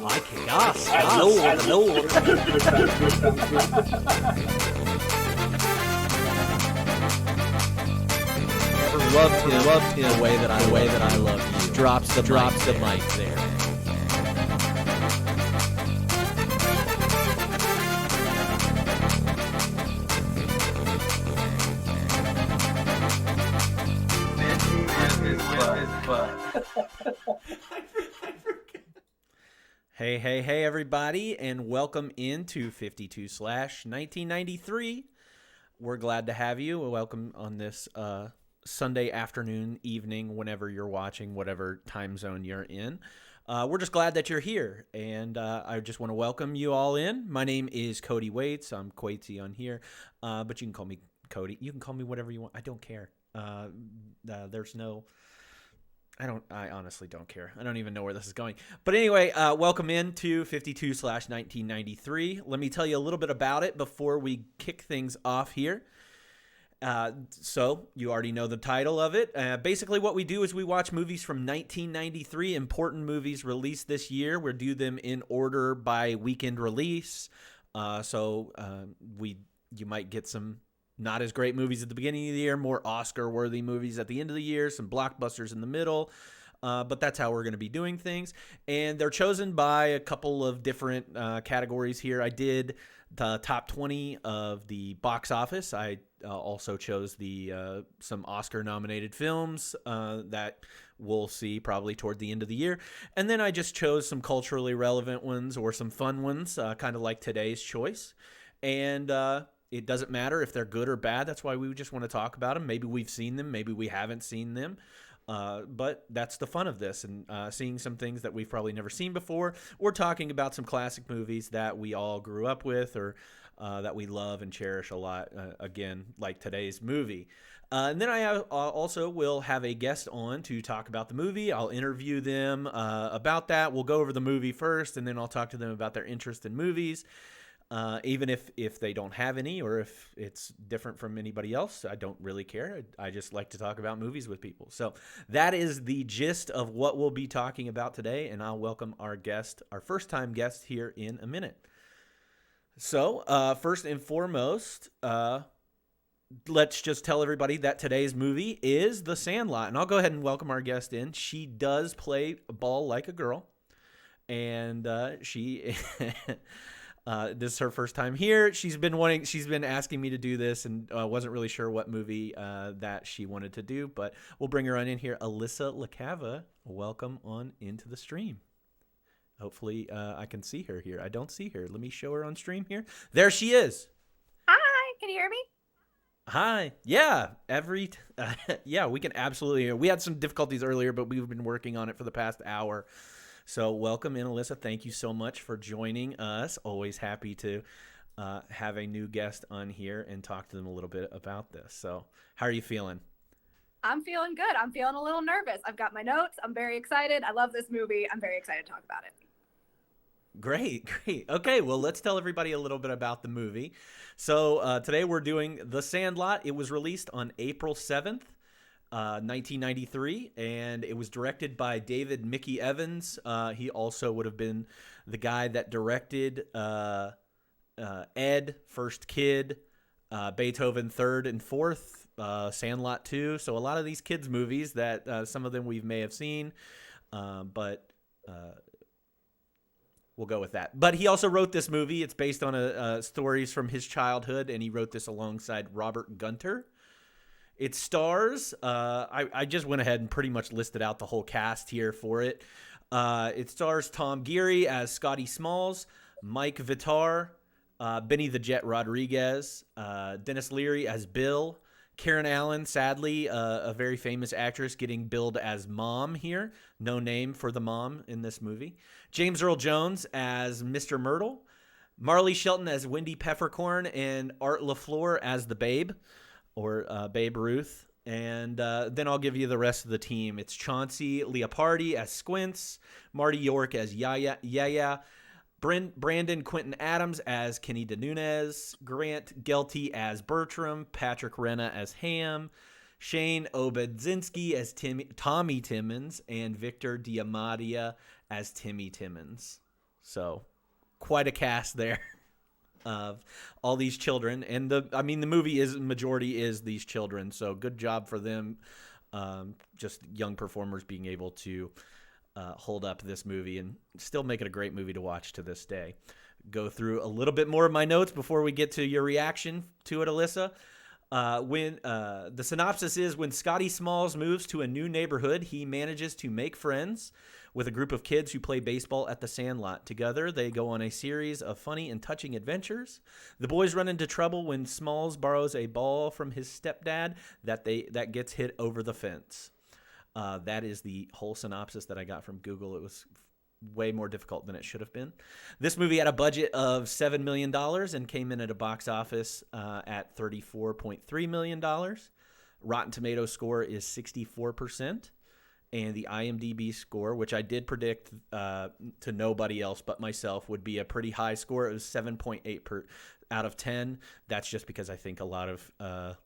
Ay, qué gas. Lord. Never loved him the way that I love you. Drops the mic there. Hey, everybody, and welcome into 52/1993. We're glad to have you. Welcome on this Sunday afternoon, evening, whenever you're watching, whatever time zone you're in. We're just glad that you're here, and I just want to welcome you all in. My name is Cody Waits. I'm Quatesy on here, but you can call me Cody. You can call me whatever you want. I don't care. There's no... I honestly don't care. I don't even know where this is going. But anyway, welcome into 52/1993. Let me tell you a little bit about it before we kick things off here. So you already know the title of it. Basically what we do is we watch movies from 1993, important movies released this year. We do them in order by weekend release. You might get some not as great movies at the beginning of the year, more Oscar-worthy movies at the end of the year, some blockbusters in the middle. But that's how we're going to be doing things. And they're chosen by a couple of different categories here. I did the top 20 of the box office. I also chose the some Oscar-nominated films that we'll see probably toward the end of the year. And then I just chose some culturally relevant ones or some fun ones, kind of like today's choice. And it doesn't matter if they're good or bad. That's why we just want to talk about them. Maybe we've seen them. Maybe we haven't seen them. But that's the fun of this, and seeing some things that we've probably never seen before. We're talking about some classic movies that we all grew up with or that we love and cherish a lot, again, like today's movie. And then I also will have a guest on to talk about the movie. I'll interview them about that. We'll go over the movie first, and then I'll talk to them about their interest in movies. Even if they don't have any or if it's different from anybody else, I don't really care. I just like to talk about movies with people. So that is the gist of what we'll be talking about today, and I'll welcome our guest, our first-time guest here in a minute. So first and foremost, let's just tell everybody that today's movie is The Sandlot, and I'll go ahead and welcome our guest in. She does play ball like a girl, and she... This is her first time here. She's been asking me to do this and wasn't really sure what movie that she wanted to do, but we'll bring her on in here. Alyssa LaCava, welcome on into the stream. Hopefully I can see her here. I don't see her. Let me show her on stream here. There she is. Hi, can you hear me? Hi. Yeah, yeah, we can absolutely hear. We had some difficulties earlier, but we've been working on it for the past hour. So welcome in, Alyssa. Thank you so much for joining us. Always happy to have a new guest on here and talk to them a little bit about this. So how are you feeling? I'm feeling good. I'm feeling a little nervous. I've got my notes. I'm very excited. I love this movie. I'm very excited to talk about it. Great. Okay, well, let's tell everybody a little bit about the movie. So today we're doing The Sandlot. It was released on April 7th. 1993, and it was directed by David Mickey Evans. He also would have been the guy that directed Ed, First Kid, Beethoven, Third and Fourth, Sandlot 2. So a lot of these kids' movies that some of them we may have seen, but we'll go with that. But he also wrote this movie. It's based on stories from his childhood, and he wrote this alongside Robert Gunter. It stars, I just went ahead and pretty much listed out the whole cast here for it. It stars Tom Geary as Scotty Smalls, Mike Vitar, Benny the Jet Rodriguez, Dennis Leary as Bill, Karen Allen, sadly, a very famous actress getting billed as Mom here. No name for the mom in this movie. James Earl Jones as Mr. Myrtle, Marley Shelton as Wendy Peppercorn, and Art LaFleur as the Babe. Or Babe Ruth. And then I'll give you the rest of the team. It's Chauncey Leopardi as Squints, Marty York as Yaya, Brandon Quentin Adams as Kenny DeNunez, Grant Gelty as Bertram, Patrick Renna as Ham, Shane Obedzinski as Tommy Timmons, and Victor Diamadia as Timmy Timmons. So quite a cast there of all these children, and the movie is majority is these children. So good job for them. Just young performers being able to hold up this movie and still make it a great movie to watch to this day. Go through a little bit more of my notes before we get to your reaction to it, Alyssa. When the synopsis is, when Scotty Smalls moves to a new neighborhood, he manages to make friends with a group of kids who play baseball at the Sandlot. Together, they go on a series of funny and touching adventures. The boys run into trouble when Smalls borrows a ball from his stepdad that gets hit over the fence. That is the whole synopsis that I got from Google. It was way more difficult than it should have been. This movie had a budget of $7 million and came in at a box office at $34.3 million. Rotten Tomatoes score is 64%. And the IMDb score, which I did predict to nobody else but myself, would be a pretty high score. It was 7.8 out of 10. That's just because I think a lot of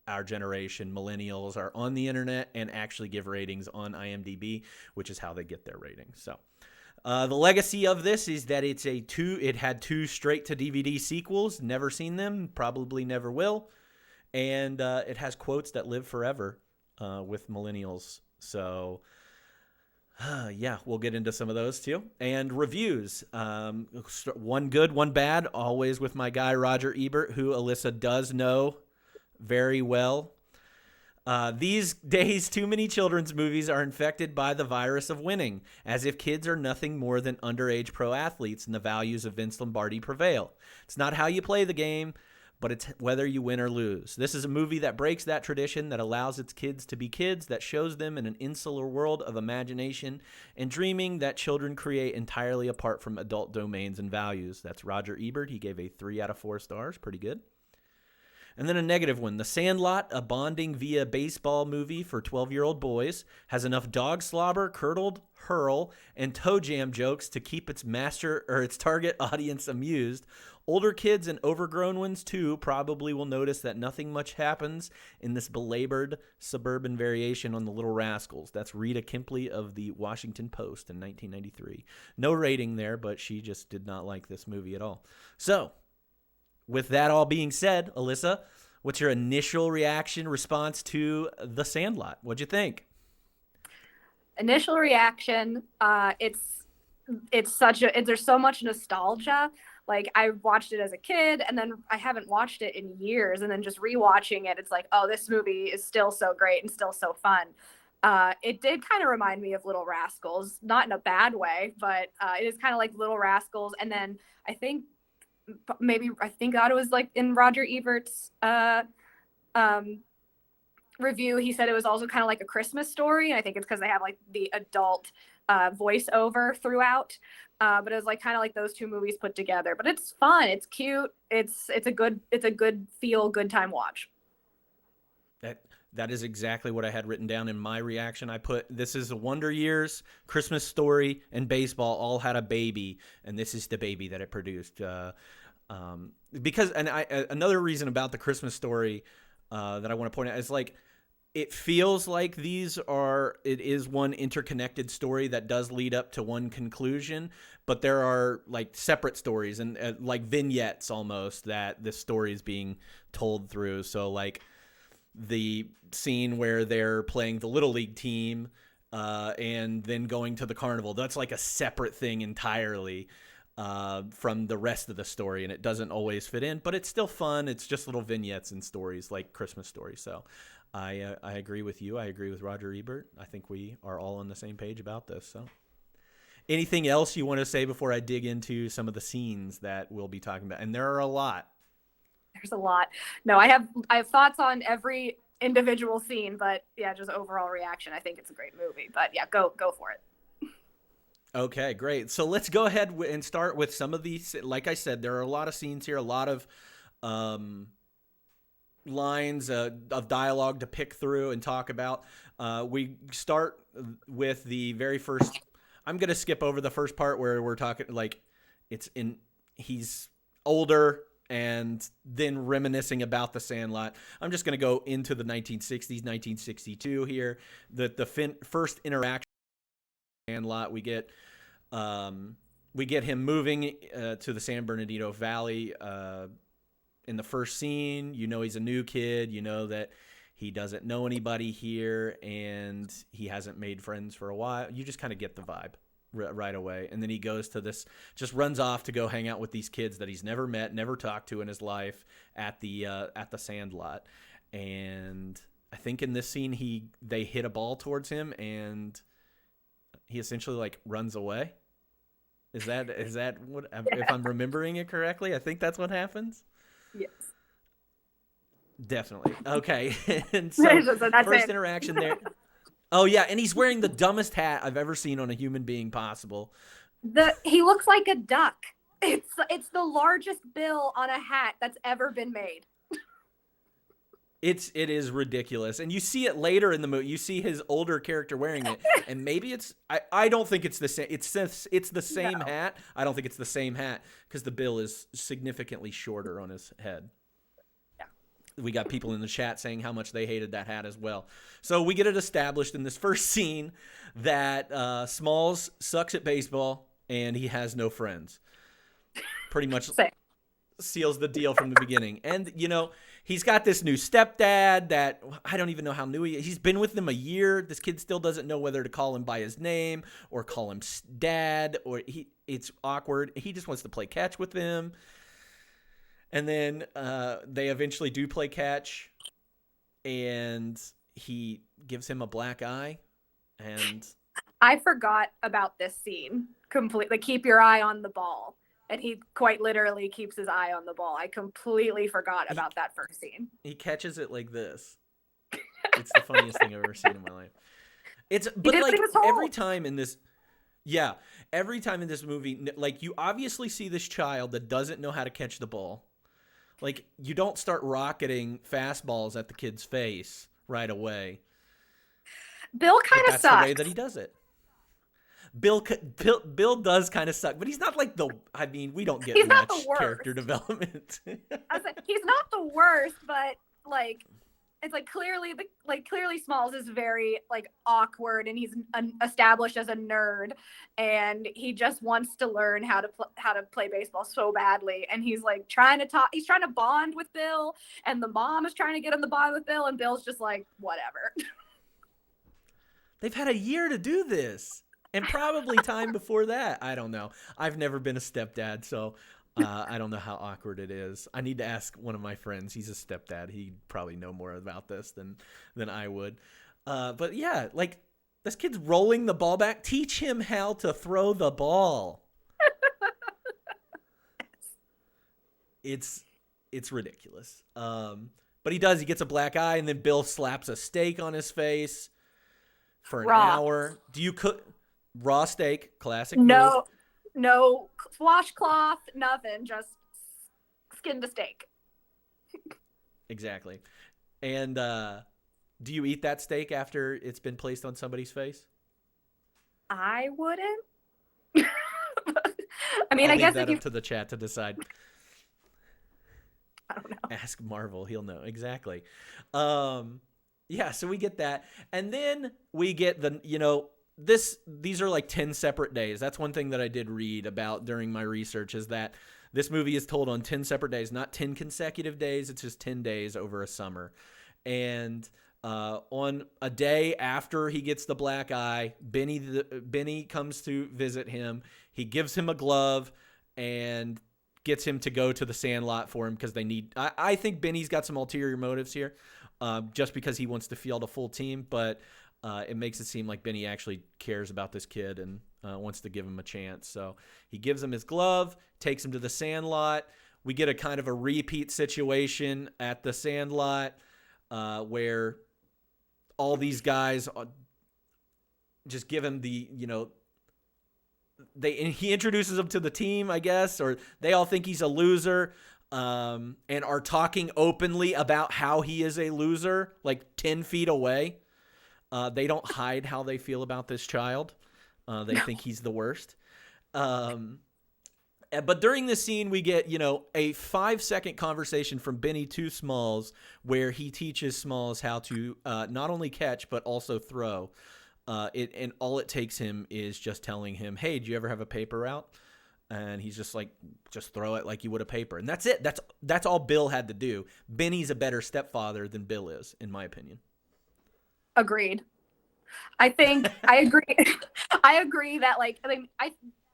our generation, millennials, are on the internet and actually give ratings on IMDb, which is how they get their ratings. So the legacy of this is that it had two straight to DVD sequels. Never seen them, probably never will. And it has quotes that live forever with millennials. So yeah, we'll get into some of those too. And reviews. One good, one bad, always with my guy Roger Ebert, who Alyssa does know very well. These days, too many children's movies are infected by the virus of winning, as if kids are nothing more than underage pro athletes and the values of Vince Lombardi prevail. It's not how you play the game, but it's whether you win or lose. This is a movie that breaks that tradition, that allows its kids to be kids, that shows them in an insular world of imagination and dreaming that children create entirely apart from adult domains and values. That's Roger Ebert. He gave a 3 out of 4 stars. Pretty good. And then a negative one. The Sandlot, a bonding via baseball movie for 12-year-old boys, has enough dog slobber, curdled hurl, and toe jam jokes to keep its target audience amused. Older kids and overgrown ones, too, probably will notice that nothing much happens in this belabored suburban variation on the Little Rascals. That's Rita Kimpley of the Washington Post in 1993. No rating there, but she just did not like this movie at all. So, with that all being said, Alyssa, what's your initial response to The Sandlot? What'd you think? Initial reaction, there's so much nostalgia. Like, I watched it as a kid, and then I haven't watched it in years, and then just rewatching it, it's like, oh, this movie is still so great and still so fun. It did kind of remind me of Little Rascals, not in a bad way, but it is kind of like Little Rascals. And then I think God, it was like in Roger Ebert's review, he said it was also kind of like A Christmas Story. And I think it's because they have like the adult voiceover throughout. But it was like kind of like those two movies put together. But it's fun. It's cute. It's a good good time watch. That is exactly what I had written down in my reaction. I put, this is Wonder Years, Christmas Story, and baseball all had a baby, and this is the baby that it produced. Another reason about the Christmas Story that I want to point out is, like, it feels like it is one interconnected story that does lead up to one conclusion, but there are like separate stories and like vignettes almost that this story is being told through. So like the scene where they're playing the Little League team and then going to the carnival, that's like a separate thing entirely from the rest of the story, and it doesn't always fit in, but it's still fun. It's just little vignettes and stories like Christmas Story. So I agree with you. I agree with Roger Ebert. I think we are all on the same page about this. So anything else you want to say before I dig into some of the scenes that we'll be talking about? And there are a lot. There's a lot. No, I have thoughts on every individual scene, but yeah, just overall reaction. I think it's a great movie, but yeah, go for it. Okay, great. So let's go ahead and start with some of these. Like I said, there are a lot of scenes here, a lot of lines of dialogue to pick through and talk about. We start with the very first. I'm going to skip over the first part where we're talking like he's older and then reminiscing about the Sandlot. I'm just going to go into the 1960s, 1962 here. The first interaction with the Sandlot, we get we get him moving to the San Bernardino Valley. In the first scene, you know he's a new kid. You know that he doesn't know anybody here, and he hasn't made friends for a while. You just kind of get the vibe right away. And then he goes to this, just runs off to go hang out with these kids that he's never met, never talked to in his life at the Sandlot. And I think in this scene, they hit a ball towards him, and he essentially like runs away. Is that what? Yeah. If I'm remembering it correctly, I think that's what happens. Yes. Definitely. Okay. And so first interaction there. Oh yeah, and he's wearing the dumbest hat I've ever seen on a human being possible. He looks like a duck. It's the largest bill on a hat that's ever been made. It is ridiculous, and you see it later in the movie. You see his older character wearing it, and maybe it's I don't think it's the same. It's the same hat. I don't think it's the same hat because the bill is significantly shorter on his head. Yeah, we got people in the chat saying how much they hated that hat as well. So we get it established in this first scene that Smalls sucks at baseball and he has no friends. Pretty much seals the deal from the beginning. And, you know, he's got this new stepdad that I don't even know how new he is. He's been with them a year. This kid still doesn't know whether to call him by his name or call him dad, or it's awkward. He just wants to play catch with him. And then they eventually do play catch, and he gives him a black eye. And I forgot about this scene completely. Keep your eye on the ball. And he quite literally keeps his eye on the ball. I completely forgot about that first scene. He catches it like this. It's the funniest thing I've ever seen in my life. But like every time in this movie, like you obviously see this child that doesn't know how to catch the ball. Like you don't start rocketing fastballs at the kid's face right away. Bill kind of sucks. That's the way that he does it. Bill does kind of suck, but he's not like we don't get much character development. I was like, he's not the worst, but like, it's like clearly Smalls is very like awkward, and he's established as a nerd, and he just wants to learn how to play baseball so badly, and he's like he's trying to bond with Bill, and the mom is trying to get him to bond with Bill, and Bill's just like, whatever. They've had a year to do this. And probably time before that. I don't know. I've never been a stepdad, so I don't know how awkward it is. I need to ask one of my friends. He's a stepdad. He'd probably know more about this than I would. But yeah, like this kid's rolling the ball back. Teach him how to throw the ball. It's ridiculous. But he does. He gets a black eye, and then Bill slaps a steak on his face for an hour. Do you cook? Raw steak, classic. No washcloth, nothing, just skin to steak. Exactly. And do you eat that steak after it's been placed on somebody's face? I wouldn't. I mean, I guess that up to the chat to decide. I don't know. Ask Marvel, he'll know. Exactly. Yeah, so we get that. And then we get these are like 10 separate days. That's one thing that I did read about during my research, is that this movie is told on 10 separate days, not 10 consecutive days. It's just 10 days over a summer. And on a day after he gets the black eye, Benny comes to visit him. He gives him a glove and gets him to go to the Sandlot for him because they need. I think Benny's got some ulterior motives here, just because he wants to field a full team, but it makes it seem like Benny actually cares about this kid and wants to give him a chance. So he gives him his glove, takes him to the Sandlot. We get a kind of a repeat situation at the Sandlot where all these guys just give him he introduces them to the team, I guess, or they all think he's a loser. And are talking openly about how he is a loser, like 10 feet away. They don't hide how they feel about this child. They think he's the worst. But during this scene, we get, a 5-second conversation from Benny to Smalls where he teaches Smalls how to not only catch, but also throw. And all it takes him is just telling him, hey, do you ever have a paper route? and he's just like, just throw it like you would a paper, and that's it. That's all Bill had to do. Benny's a better stepfather than Bill is, in my opinion. Agreed. I think I agree. I agree that like I mean I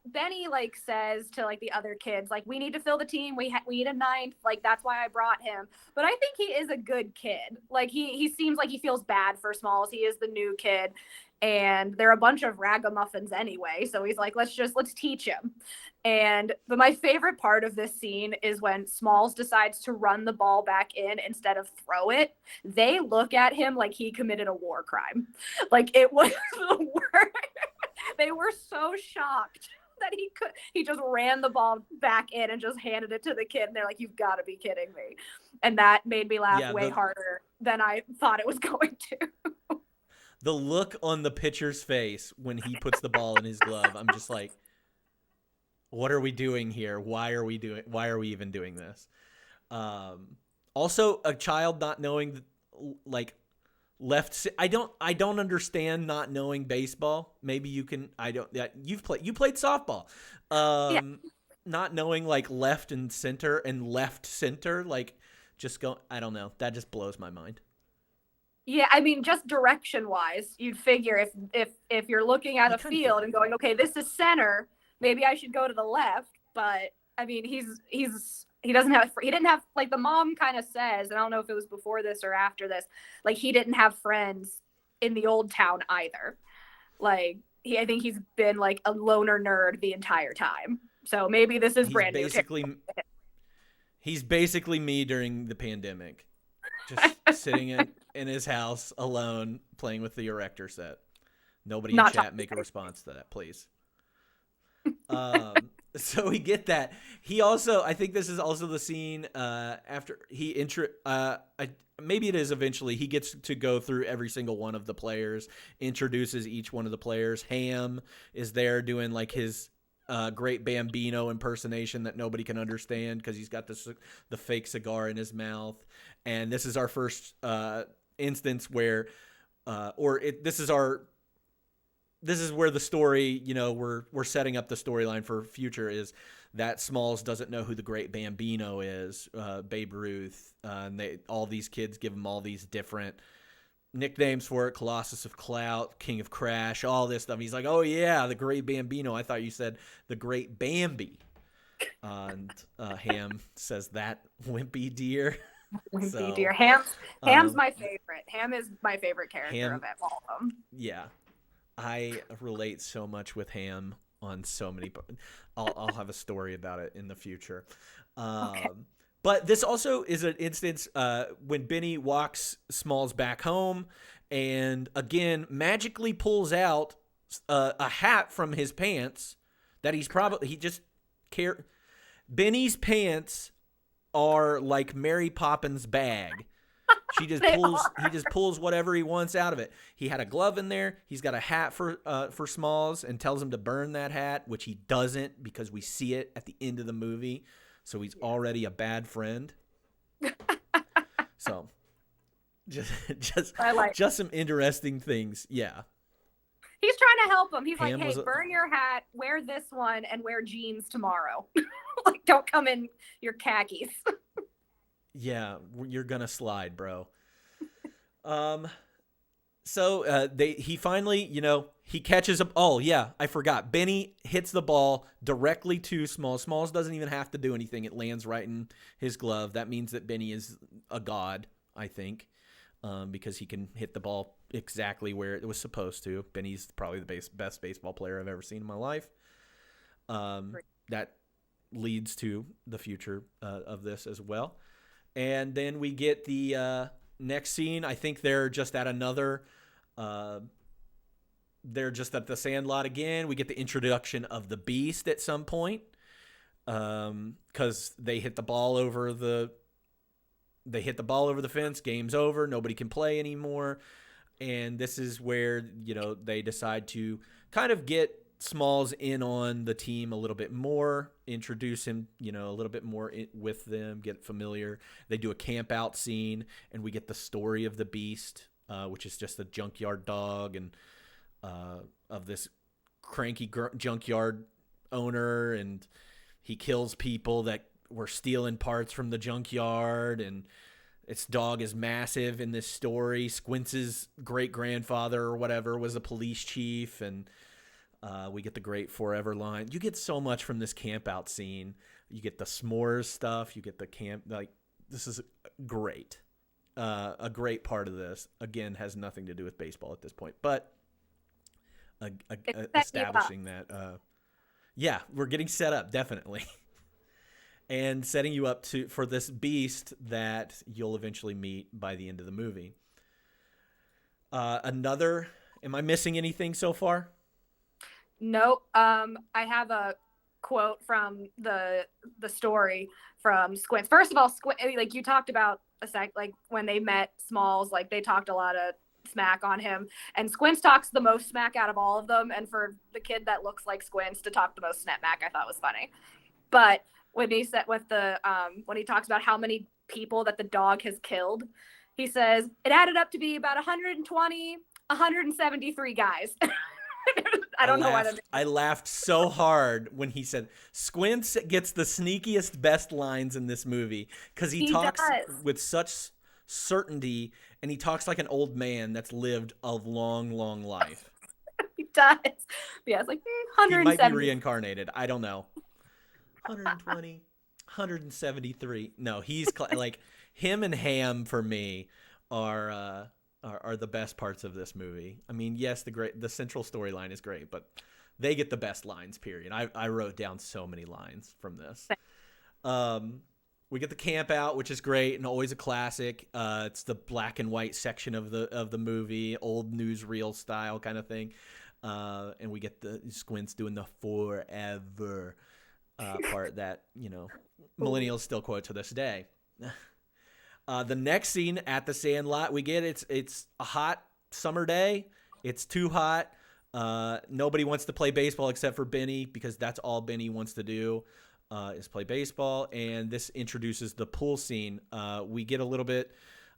Benny like says to like the other kids like we need to fill the team. We need a ninth. Like that's why I brought him. But I think he is a good kid. Like he seems like he feels bad for Smalls. He is the new kid, and they're a bunch of ragamuffins anyway. So he's like let's teach him. But my favorite part of this scene is when Smalls decides to run the ball back in instead of throw it. They look at him like he committed a war crime. Like it was the worst. They were so shocked that he just ran the ball back in and just handed it to the kid, and they're like, you've got to be kidding me. And that made me laugh Yeah, way harder than I thought it was going to. the look on the pitcher's face when he puts the ball in his glove, I'm just like, what are we doing here? Why are we even doing this? Also, a child not knowing, like, I don't understand not knowing baseball. Maybe you can. I don't. Yeah, you played softball. Yeah. Not knowing like left and center and left center, like just go. I don't know. That just blows my mind. Yeah, I mean, just direction wise, you'd figure if you're looking at You a kind of figure. field and going, okay, this is center, maybe I should go to the left. But I mean, he didn't have like the mom kind of says, and I don't know if it was before this or after this, like he didn't have friends in the old town either. Like I think he's been like a loner nerd the entire time. So maybe this is He's brand new. basically he's basically me during the pandemic, just sitting in his house alone playing with the erector set. Nobody in Not chat make a response to that, please. So we get that. He also, I think this is also the scene after maybe it is eventually. He gets to go through every single one of the players, introduces each one of the players. Ham is there doing like his great Bambino impersonation that nobody can understand because he's got the fake cigar in his mouth. And this is our first instance where, this is where the story, we're setting up the storyline for future is that Smalls doesn't know who the great Bambino is, Babe Ruth. And all these kids give him all these different nicknames for it: Colossus of Clout, King of Crash, all this stuff. He's like, oh yeah, the great Bambino. I thought you said the great Bambi. And Ham says that wimpy dear. Wimpy So, dear. Ham's um, my favorite. Ham is my favorite character Ham, of all of them. yeah. I relate so much with Ham on so many. I'll have a story about it in the future. Okay. But this also is an instance when Benny walks Smalls back home, and again magically pulls out a hat from his pants that he just care. Benny's pants are like Mary Poppins' bag. He just pulls whatever he wants out of it. He had a glove in there. He's got a hat for Smalls and tells him to burn that hat, which he doesn't because we see it at the end of the movie. So he's already a bad friend. So just some interesting things. Yeah. He's trying to help him. He's Ham like, was hey, burn your hat, wear this one, and wear jeans tomorrow. Like, don't come in your khakis. yeah, you're gonna slide, bro. So he finally, he catches up. Oh yeah, I forgot. Benny hits the ball directly to Smalls. Smalls doesn't even have to do anything. It lands right in his glove. That means that Benny is a god, I think, because he can hit the ball exactly where it was supposed to. Benny's probably the best baseball player I've ever seen in my life. That leads to the future of this as well. And then we get the next scene. I think they're just at they're just at the Sandlot again. We get the introduction of the Beast at some point because they hit the ball over the fence. Game's over. Nobody can play anymore. And this is where they decide to kind of get Smalls in on the team a little bit more, introduce him, a little bit more with them, get familiar. They do a camp out scene, and we get the story of the Beast, which is just a junkyard dog and of this cranky junkyard owner, and he kills people that were stealing parts from the junkyard, and its dog is massive in this story. Squints's great-grandfather or whatever was a police chief, and we get the great forever line. You get so much from this camp out scene. You get the s'mores stuff. You get the camp. Like, this is great. A great part of this, again, has nothing to do with baseball at this point, but establishing that. Yeah, we're getting set up, definitely. And setting you up for this beast that you'll eventually meet by the end of the movie. Am I missing anything so far? No, I have a quote from the story from Squints. First of all, like you talked about like when they met Smalls, like they talked a lot of smack on him, and Squints talks the most smack out of all of them. And for the kid that looks like Squints to talk the most smack, I thought was funny. But when he said when he talks about how many people that the dog has killed, he says it added up to be about 120, 173 guys. I don't know why I laughed so hard when he said Squints gets the sneakiest, best lines in this movie because he talks with such certainty, and he talks like an old man that's lived a long, long life. He does. Yeah, it's like 170. He might be reincarnated. I don't know. 120, 173. No, he's like him and Ham for me are the best parts of this movie. I mean, yes, the central storyline is great, but they get the best lines, period. I wrote down so many lines from this. We get the camp out, which is great and always a classic. It's the black and white section of the movie, old newsreel style kind of thing. And we get the Squints doing the forever part that, millennials still quote to this day. The next scene at the Sandlot, we get it's a hot summer day. It's too hot. Nobody wants to play baseball except for Benny, because that's all Benny wants to do is play baseball. And this introduces the pool scene. We get a little bit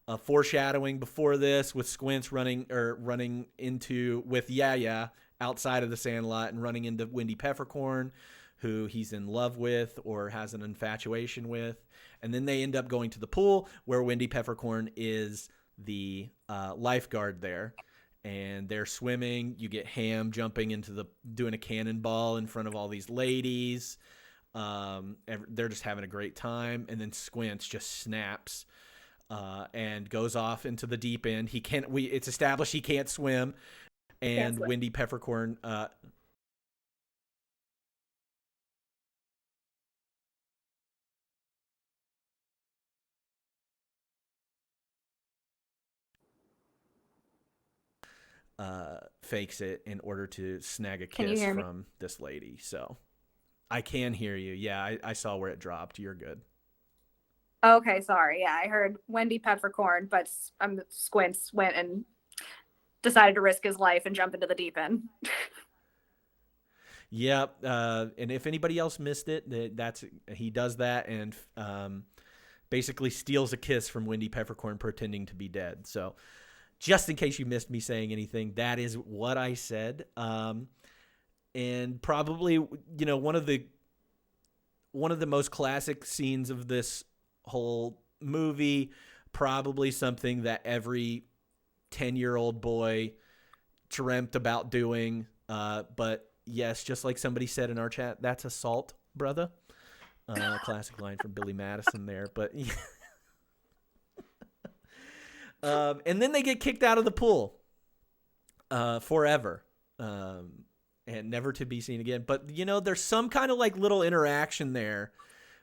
of foreshadowing before this with Squints running with Yaya outside of the Sandlot and running into Wendy Peppercorn, who he's in love with or has an infatuation with. And then they end up going to the pool where Wendy Peppercorn is the lifeguard there. And they're swimming. You get Ham jumping doing a cannonball in front of all these ladies. They're just having a great time. And then Squints just snaps and goes off into the deep end. It's established he can't swim. And Wendy Peppercorn fakes it in order to snag a kiss from this lady. So I can hear you. Yeah, I saw where it dropped. You're good. Okay, sorry. Yeah, I heard Wendy Peppercorn, but Squints went and decided to risk his life and jump into the deep end. Yeah, and if anybody else missed it, he does that and basically steals a kiss from Wendy Peppercorn pretending to be dead. So just in case you missed me saying anything, that is what I said. And probably, one of the most classic scenes of this whole movie, probably something that every 10-year-old boy dreamt about doing. But yes, just like somebody said in our chat, that's assault, brother. Classic line from Billy Madison there. But and then they get kicked out of the pool forever and never to be seen again. But, there's some kind of like little interaction there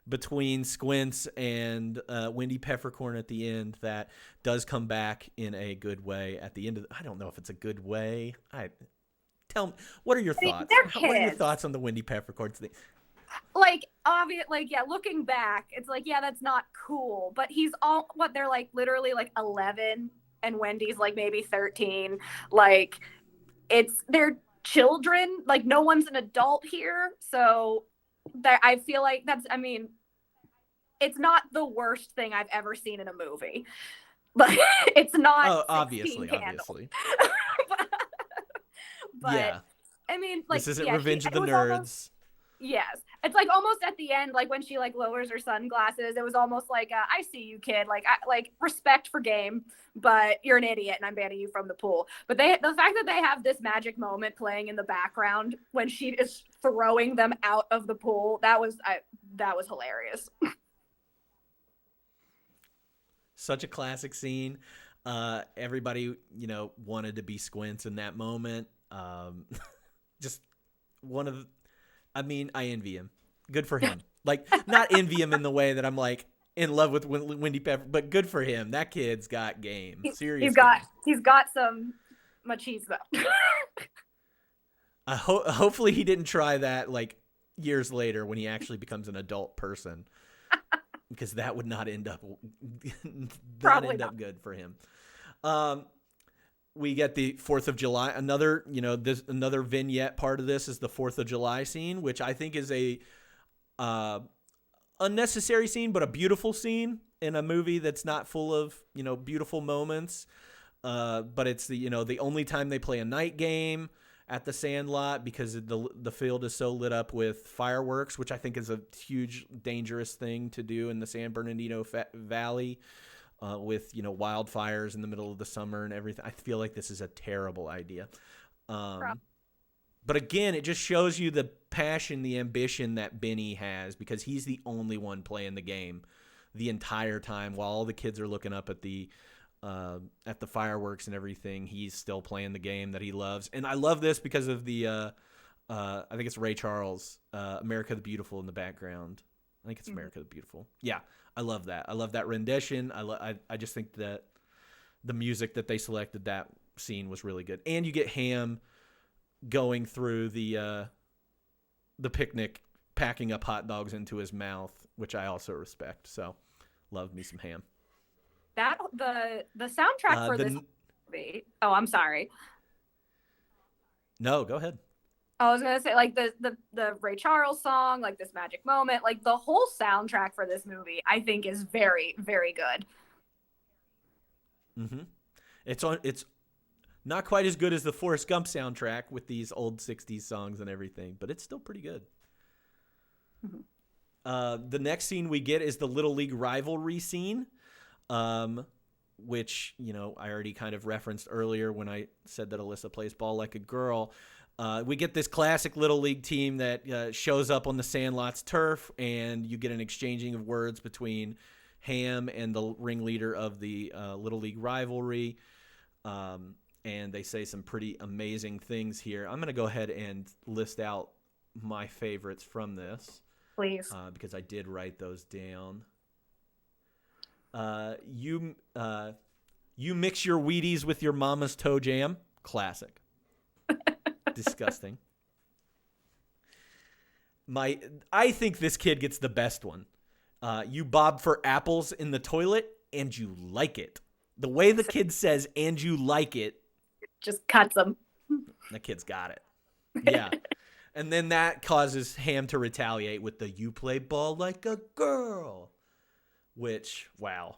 between Squints and Wendy Peppercorn at the end that does come back in a good way at the end. I don't know if it's a good way. Tell me, what are your thoughts? What are your thoughts on the Wendy Peppercorn thing? Like, obvious, like, yeah, looking back, it's like, yeah, that's not cool. But they're like literally like 11 and Wendy's like maybe 13. Like, they're children. Like, no one's an adult here. So I feel like it's not the worst thing I've ever seen in a movie. But it's not. Oh, obviously. But, yeah. I mean, like, this isn't Revenge of the Nerds. Yes. It's like almost at the end, like when she like lowers her sunglasses, it was almost like I see you, kid. Like respect for game, but you're an idiot and I'm banning you from the pool. But the fact that they have this magic moment playing in the background when she is throwing them out of the pool, that was hilarious. Such a classic scene. Everybody, wanted to be Squints in that moment. Just one of, I mean, I envy him. Good for him. Like, not envy him in the way that I'm like in love with Wendy Pepper, but good for him. That kid's got game. Serious game. He's got some machismo. Hopefully he didn't try that like years later when he actually becomes an adult person, because that would not end up good for him. We get the 4th of July. Another vignette part of this is the 4th of July scene, which I think is a unnecessary scene, but a beautiful scene in a movie that's not full of, beautiful moments. But it's the only time they play a night game at the Sandlot, because the field is so lit up with fireworks, which I think is a huge dangerous thing to do in the San Bernardino Valley. With wildfires in the middle of the summer and everything. I feel like this is a terrible idea. But again, it just shows you the passion, the ambition that Benny has, because he's the only one playing the game the entire time while all the kids are looking up at the fireworks and everything. He's still playing the game that he loves. And I love this because of the I think it's Ray Charles, America the Beautiful in the background. I think it's America the Beautiful. Yeah, I love that. I love that rendition. I just think that the music that they selected that scene was really good. And you get Ham going through the picnic, packing up hot dogs into his mouth, which I also respect. So, love me some Ham. That the soundtrack for this movie. Oh, I'm sorry. No, go ahead. I was gonna say, like, the Ray Charles song, like this magic moment, like the whole soundtrack for this movie, I think is very, very good. Mm-hmm. It's not quite as good as the Forrest Gump soundtrack with these old '60s songs and everything, but it's still pretty good. Mm-hmm. The next scene we get is the Little League rivalry scene, which I already kind of referenced earlier when I said that Alyssa plays ball like a girl. We get this classic Little League team that shows up on the Sandlot's turf, and you get an exchanging of words between Ham and the ringleader of the Little League rivalry. And they say some pretty amazing things here. I'm going to go ahead and list out my favorites from this. Please. Because I did write those down. You mix your Wheaties with your mama's toe jam. Classic. Disgusting. I think this kid gets the best one. You bob for apples in the toilet and you like it. The way the kid says "and you like it" just cuts them. That kid's got it. Yeah. And then that causes Ham to retaliate with the "you play ball like a girl," which, wow.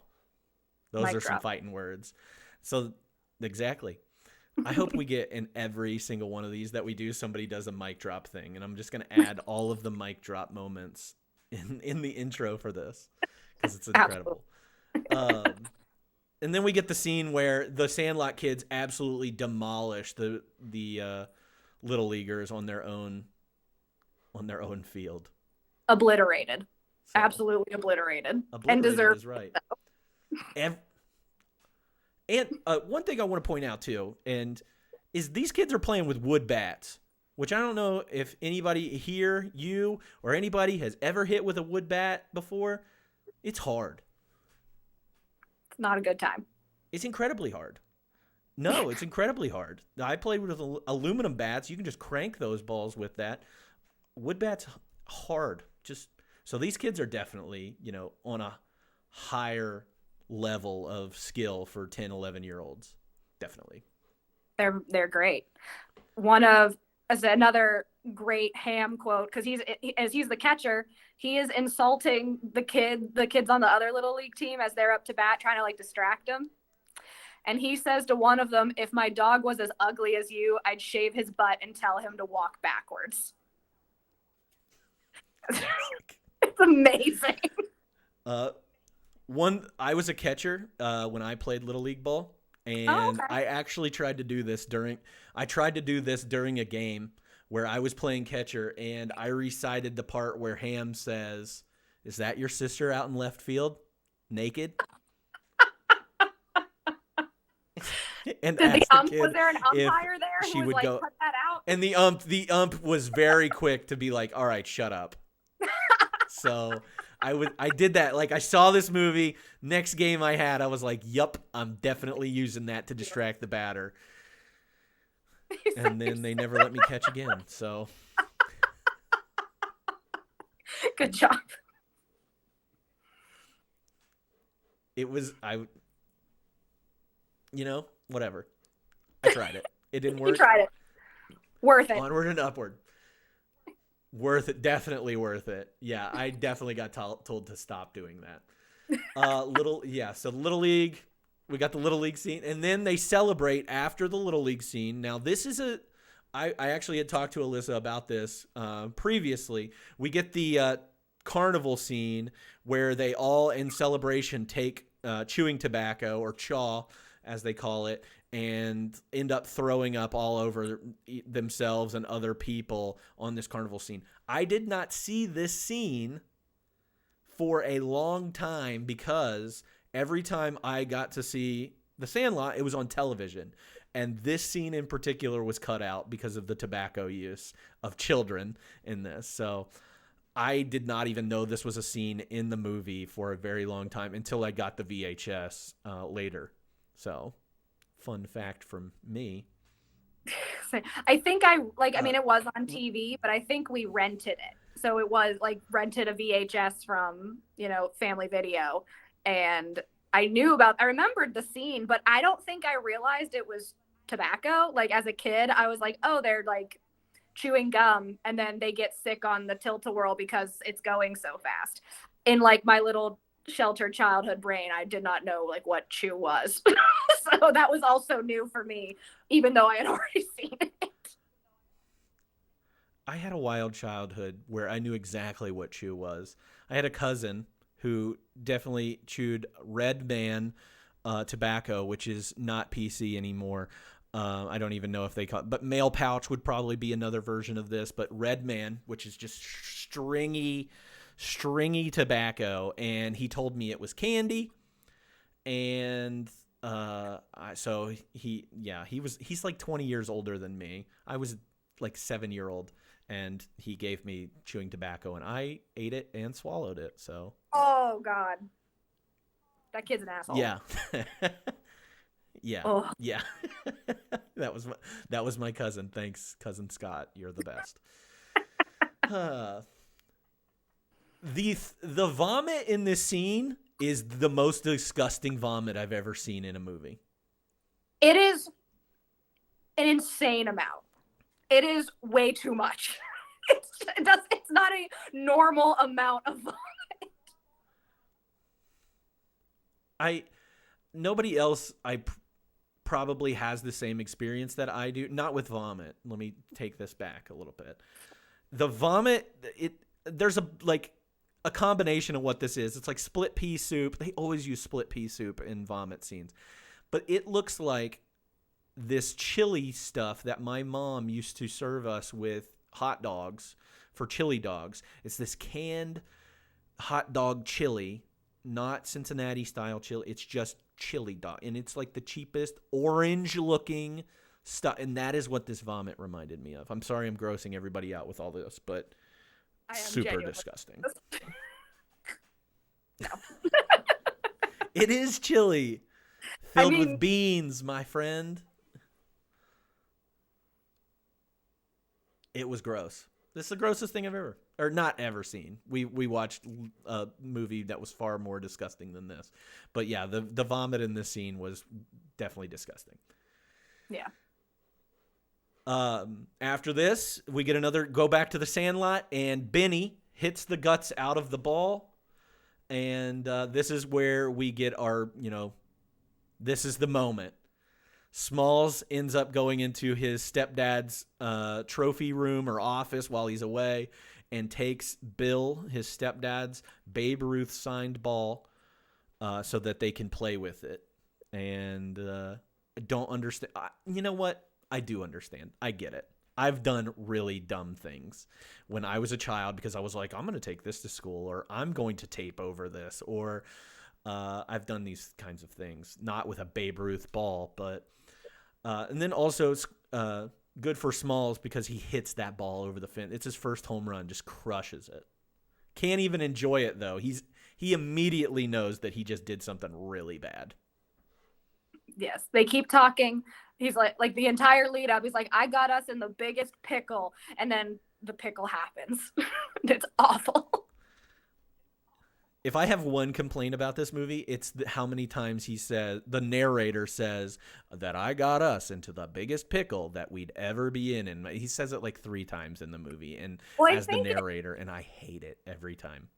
Those are some fighting words. So, exactly. I hope we get in every single one of these that we do, somebody does a mic drop thing. And I'm just going to add all of the mic drop moments in the intro for this, because it's incredible. And then we get the scene where the Sandlot kids absolutely demolish the Little Leaguers on their own field. Obliterated. So, absolutely obliterated. And deserved. Is right. And one thing I want to point out, too, is these kids are playing with wood bats, which I don't know if anybody here, you, or anybody has ever hit with a wood bat before. It's hard. It's not a good time. It's incredibly hard. No, it's incredibly hard. I played with aluminum bats. You can just crank those balls with that. Wood bats, hard. So these kids are definitely, on a higher level of skill for 10, 11-year-olds. Definitely. They're great. Another great Ham quote, because he's the catcher, he is insulting the kids on the other Little League team as they're up to bat, trying to like distract them. And he says to one of them, "If my dog was as ugly as you, I'd shave his butt and tell him to walk backwards." It's amazing. Uh, I was a catcher when I played Little League ball, Oh, and okay. I actually tried to do this during. I tried to do this during a game where I was playing catcher, and I recited the part where Ham says, "Is that your sister out in left field, naked?" And Did the as a was kid, there an if umpire there who she was would like, go, cut that out? and the ump was very quick to be like, "All right, shut up." So I did that. Like I saw this movie. Next game I had, I was like, "Yup, I'm definitely using that to distract the batter." And then they never let me catch again. So Good job. it was whatever. I tried it. It didn't You work. tried it. Worth it. Onward and upward. Worth it. Definitely worth it. Yeah, I definitely got told to stop doing that. So Little League, we got the Little League scene, and then they celebrate after the Little League scene. Now this is I actually had talked to Alyssa about this previously. We get the carnival scene where they all in celebration take chewing tobacco or chaw as they call it, and end up throwing up all over themselves and other people on this carnival scene. I did not see this scene for a long time because every time I got to see The Sandlot, it was on television. And this scene in particular was cut out because of the tobacco use of children in this. So I did not even know this was a scene in the movie for a very long time until I got the VHS later. So, fun fact from me. I think I Uh, mean, it was on TV, but I think we rented it. So it was like rented a VHS from, Family Video. And I remembered the scene, but I don't think I realized it was tobacco. Like as a kid, I was like, oh, they're like chewing gum and then they get sick on the tilt-a-whirl because it's going so fast. In like my little sheltered childhood brain, I did not know like what chew was. So that was also new for me, even though I had already seen it. I had a wild childhood where I knew exactly what chew was. I had a cousin who definitely chewed Red Man tobacco, which is not PC anymore. I don't even know if they call it, but Male Pouch would probably be another version of this. But Red Man, which is just stringy tobacco, and he told me it was candy, and he's like 20 years older than me. I was like 7 year old, and he gave me chewing tobacco, and I ate it and swallowed it. So Oh God, that kid's an asshole. yeah, yeah, Oh, yeah. that was my cousin. Thanks, cousin Scott. You're the best. Uh, the vomit in this scene is the most disgusting vomit I've ever seen in a movie. it is an insane amount. It is way too much. It's not a normal amount of. I Nobody else probably has the same experience that I do. Not with vomit. Let me take this back a little bit. The vomit, there's a combination of what this is. It's like split pea soup. They always use split pea soup in vomit scenes, but it looks like this chili stuff that my mom used to serve us with hot dogs for chili dogs. It's this canned hot dog chili, not Cincinnati style chili. It's just chili dog, and it's like the cheapest orange looking stuff, and that is what this vomit reminded me of. I'm sorry I'm grossing everybody out with all this, but I am super genuinely. disgusting. No. It is chili I filled with mean, beans, my friend. It was gross. This is the grossest thing I've ever, or not ever seen. We watched a movie that was far more disgusting than this, but yeah, the vomit in this scene was definitely disgusting. yeah. After this, we get another go back to the Sandlot, and Benny hits the guts out of the ball, and this is where we get our, this is the moment. Smalls ends up going into his stepdad's trophy room or office while he's away, and takes Bill, his stepdad's Babe Ruth signed ball, so that they can play with it. And I don't understand. You know what? I do understand. I get it. I've done really dumb things when I was a child because I was like, I'm going to take this to school, or I'm going to tape over this, or I've done these kinds of things. Not with a Babe Ruth ball, but and then also it's good for Smalls because he hits that ball over the fence. It's his first home run, just crushes it. Can't even enjoy it though. He immediately knows that he just did something really bad. Yes, they keep talking. He's like the entire lead up. He's like, I got us in the biggest pickle, and then the pickle happens. It's awful. If I have one complaint about this movie, it's how many times the narrator says that I got us into the biggest pickle that we'd ever be in. And he says it like 3 times in the movie and Well, as the narrator, and I hate it every time.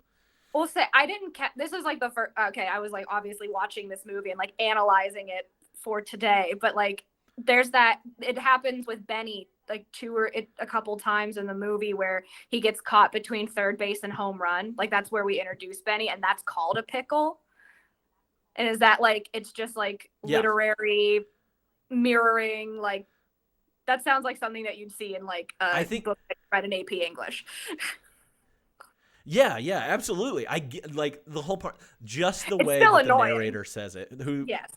Well, say I didn't. This is like the first. Okay, I was like obviously watching this movie and like analyzing it for today, but like there's that. It happens with Benny like a couple times in the movie where he gets caught between third base and home run. Like that's where we introduce Benny, and that's called a pickle. And is that like it's just like literary mirroring? Like that sounds like something that you'd see in like a book that you read in AP English. Yeah, absolutely. I get like the whole part, just the way that the narrator says it. Yes.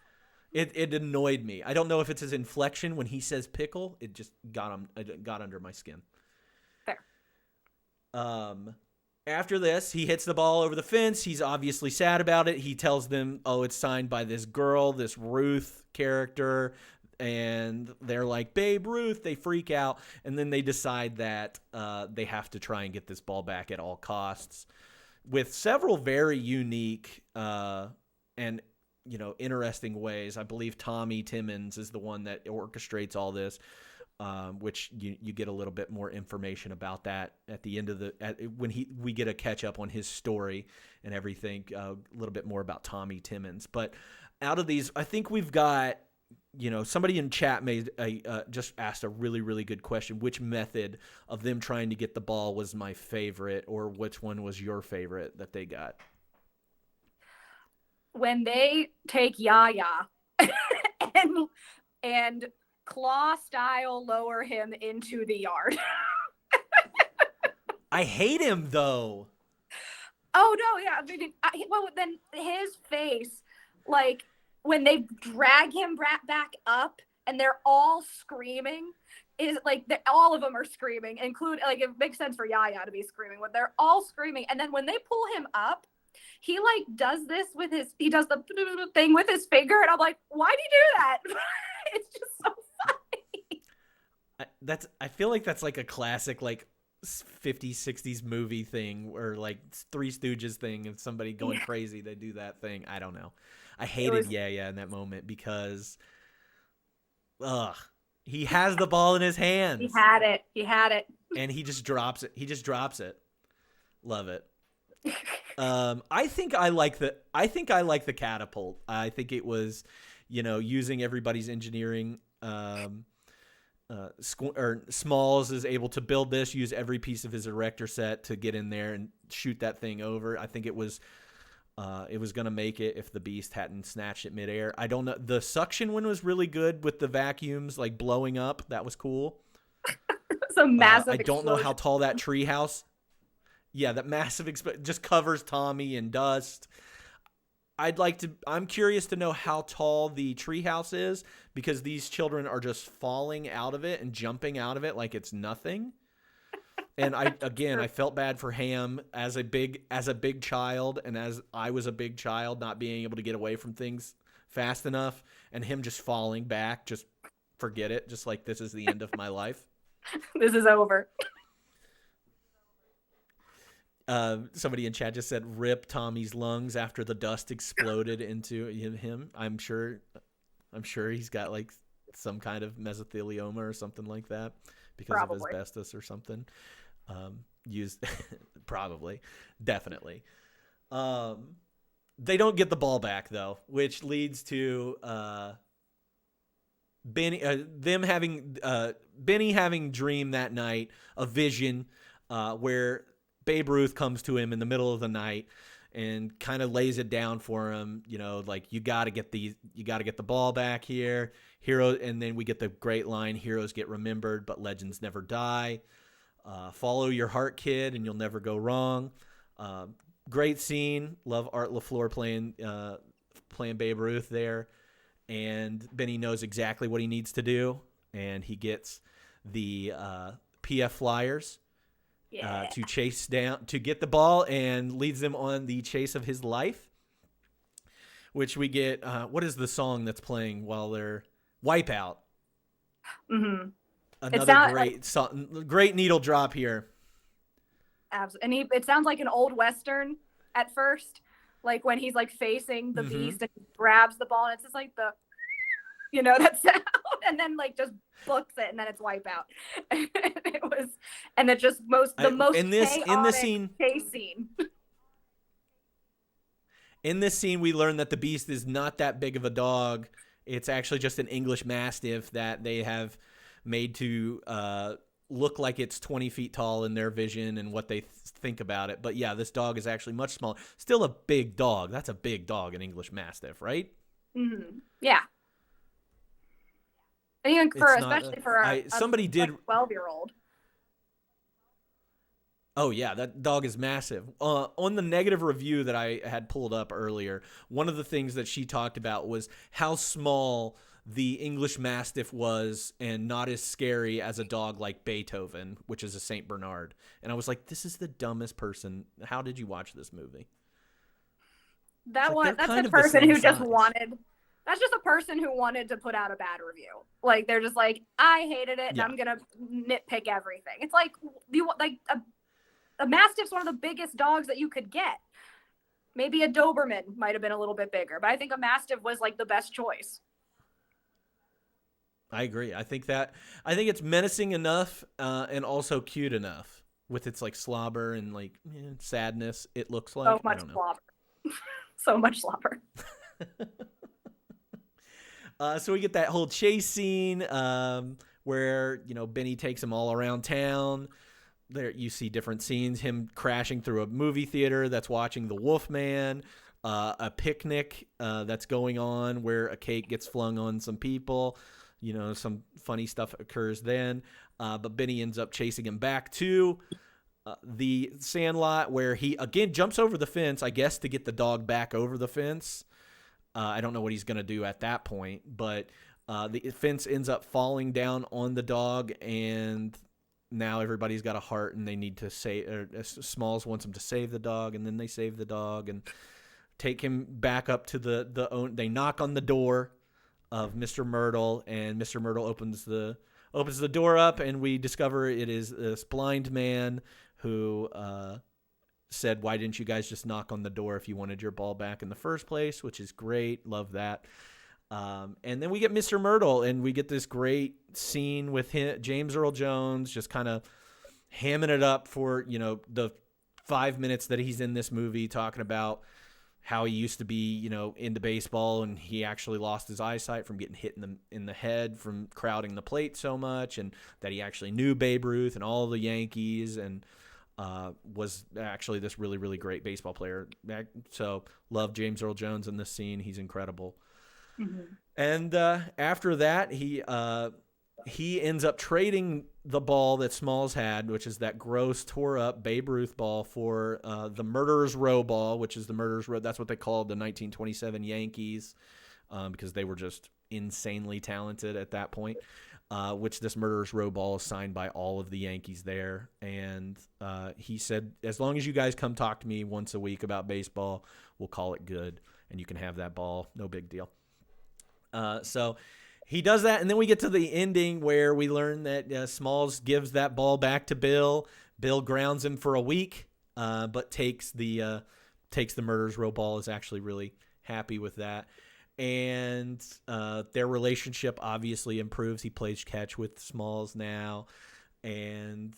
It annoyed me. I don't know if it's his inflection when he says pickle. It just got under my skin. Fair. After this, he hits the ball over the fence. He's obviously sad about it. He tells them, "Oh, it's signed by this girl, this Ruth character." And they're like, Babe Ruth. They freak out. And then they decide that they have to try and get this ball back at all costs with several very unique and interesting ways. I believe Tommy Timmons is the one that orchestrates all this, which you get a little bit more information about that at the end of we get a catch up on his story and everything, a little bit more about Tommy Timmons. But out of these, I think we've got, somebody in chat just asked a really, really good question. Which method of them trying to get the ball was my favorite, or which one was your favorite that they got? When they take Yaya and claw style lower him into the yard. I hate him though. Oh no, yeah. Well, then his face, like when they drag him back up and they're all screaming, is like all of them are screaming, include like it makes sense for Yaya to be screaming, but they're all screaming. And then when they pull him up, he like does this with he does the thing with his finger, and I'm like, why'd he do that? It's just so funny. I feel like that's like a classic like 50s, 60s movie thing, or like Three Stooges thing, and somebody going crazy, they do that thing. I don't know. I hated Yaya in that moment because he has the ball in his hands. He had it. And he just drops it. Love it. I think I like the catapult. I think it was, using everybody's engineering. Smalls is able to build this, use every piece of his erector set to get in there and shoot that thing over. I think it was going to make it if the Beast hadn't snatched it midair. I don't know. The suction one was really good with the vacuums like blowing up. That was cool. It's a massive I don't know how tall that treehouse. Yeah, that massive just covers Tommy in dust. I'm curious to know how tall the treehouse is, because these children are just falling out of it and jumping out of it like it's nothing. And I felt bad for Ham as a big child, and as I was a big child, not being able to get away from things fast enough, and him just falling back, just forget it, just like this is the end of my life. This is over. Somebody in chat just said, "Rip Tommy's lungs" after the dust exploded into him. I'm sure he's got like some kind of mesothelioma or something like that because of asbestos or something. Used probably, definitely. They don't get the ball back though, which leads to Benny having dreamed that night a vision where Babe Ruth comes to him in the middle of the night and kind of lays it down for him, like you got to get the ball back here. Hero, and then we get the great line, heroes get remembered, but legends never die. Follow your heart, kid, and you'll never go wrong. Great scene. Love Art LaFleur playing Babe Ruth there. And Benny knows exactly what he needs to do, and he gets the PF Flyers to chase down, to get the ball, and leads them on the chase of his life, which we get. What is the song that's playing while they're Wipeout? Mm-hmm. Another great song, great needle drop here. Absolutely. And it sounds like an old Western at first, like when he's like facing the beast and grabs the ball, and it's just like that sound, and then like just books it, and then it's Wipeout. And it just the most in this scene, chase scene. In this scene, we learn that the beast is not that big of a dog. It's actually just an English Mastiff that they have made to look like it's 20 feet tall in their vision and what they think about it. But yeah, this dog is actually much smaller. Still a big dog. That's a big dog, an English Mastiff, right? Mm-hmm. Yeah. And even especially for a 12-year-old. Oh, yeah, that dog is massive. On the negative review that I had pulled up earlier, one of the things that she talked about was how small the English Mastiff was and not as scary as a dog like Beethoven, which is a Saint Bernard. And I was like, this is the dumbest person. How did you watch this movie? That's a person who just wanted... That's just a person who wanted to put out a bad review. Like, they're just like, I hated it, and I'm going to nitpick everything. It's like, a Mastiff's one of the biggest dogs that you could get. Maybe a Doberman might have been a little bit bigger, but I think a Mastiff was, like, the best choice. I agree. I think it's menacing enough and also cute enough with its, like, slobber and, like, sadness, it looks like. So much slobber. So much slobber. So we get that whole chase scene where, Benny takes him all around town. There you see different scenes, him crashing through a movie theater that's watching The Wolfman, a picnic that's going on where a cake gets flung on some people. Some funny stuff occurs then. But Benny ends up chasing him back to the Sandlot where he, again, jumps over the fence, I guess, to get the dog back over the fence. I don't know what he's going to do at that point, but the fence ends up falling down on the dog, and now everybody's got a heart, and they need to Smalls wants them to save the dog, and then they save the dog and take him back up to they knock on the door of Mr. Myrtle, and Mr. Myrtle opens the door up, and we discover it is this blind man who said, why didn't you guys just knock on the door if you wanted your ball back in the first place, which is great. Love that. And then we get Mr. Myrtle, and we get this great scene with him, James Earl Jones, just kind of hamming it up for, the 5 minutes that he's in this movie, talking about how he used to be, into baseball, and he actually lost his eyesight from getting hit in the head from crowding the plate so much, and that he actually knew Babe Ruth and all the Yankees, and was actually this really, really great baseball player. So love James Earl Jones in this scene. He's incredible. Mm-hmm. And after that, he ends up trading the ball that Smalls had, which is that gross, tore up Babe Ruth ball, for the Murderer's Row ball, which is the Murderer's Row. That's what they called the 1927 Yankees, because they were just insanely talented at that point. Which this Murderer's Row ball is signed by all of the Yankees there. And he said, as long as you guys come talk to me once a week about baseball, we'll call it good, and you can have that ball. No big deal. So he does that, and then we get to the ending where we learn that Smalls gives that ball back to Bill. Bill grounds him for a week, but takes the Murderer's Row ball, is actually really happy with that. And their relationship obviously improves. He plays catch with Smalls now. And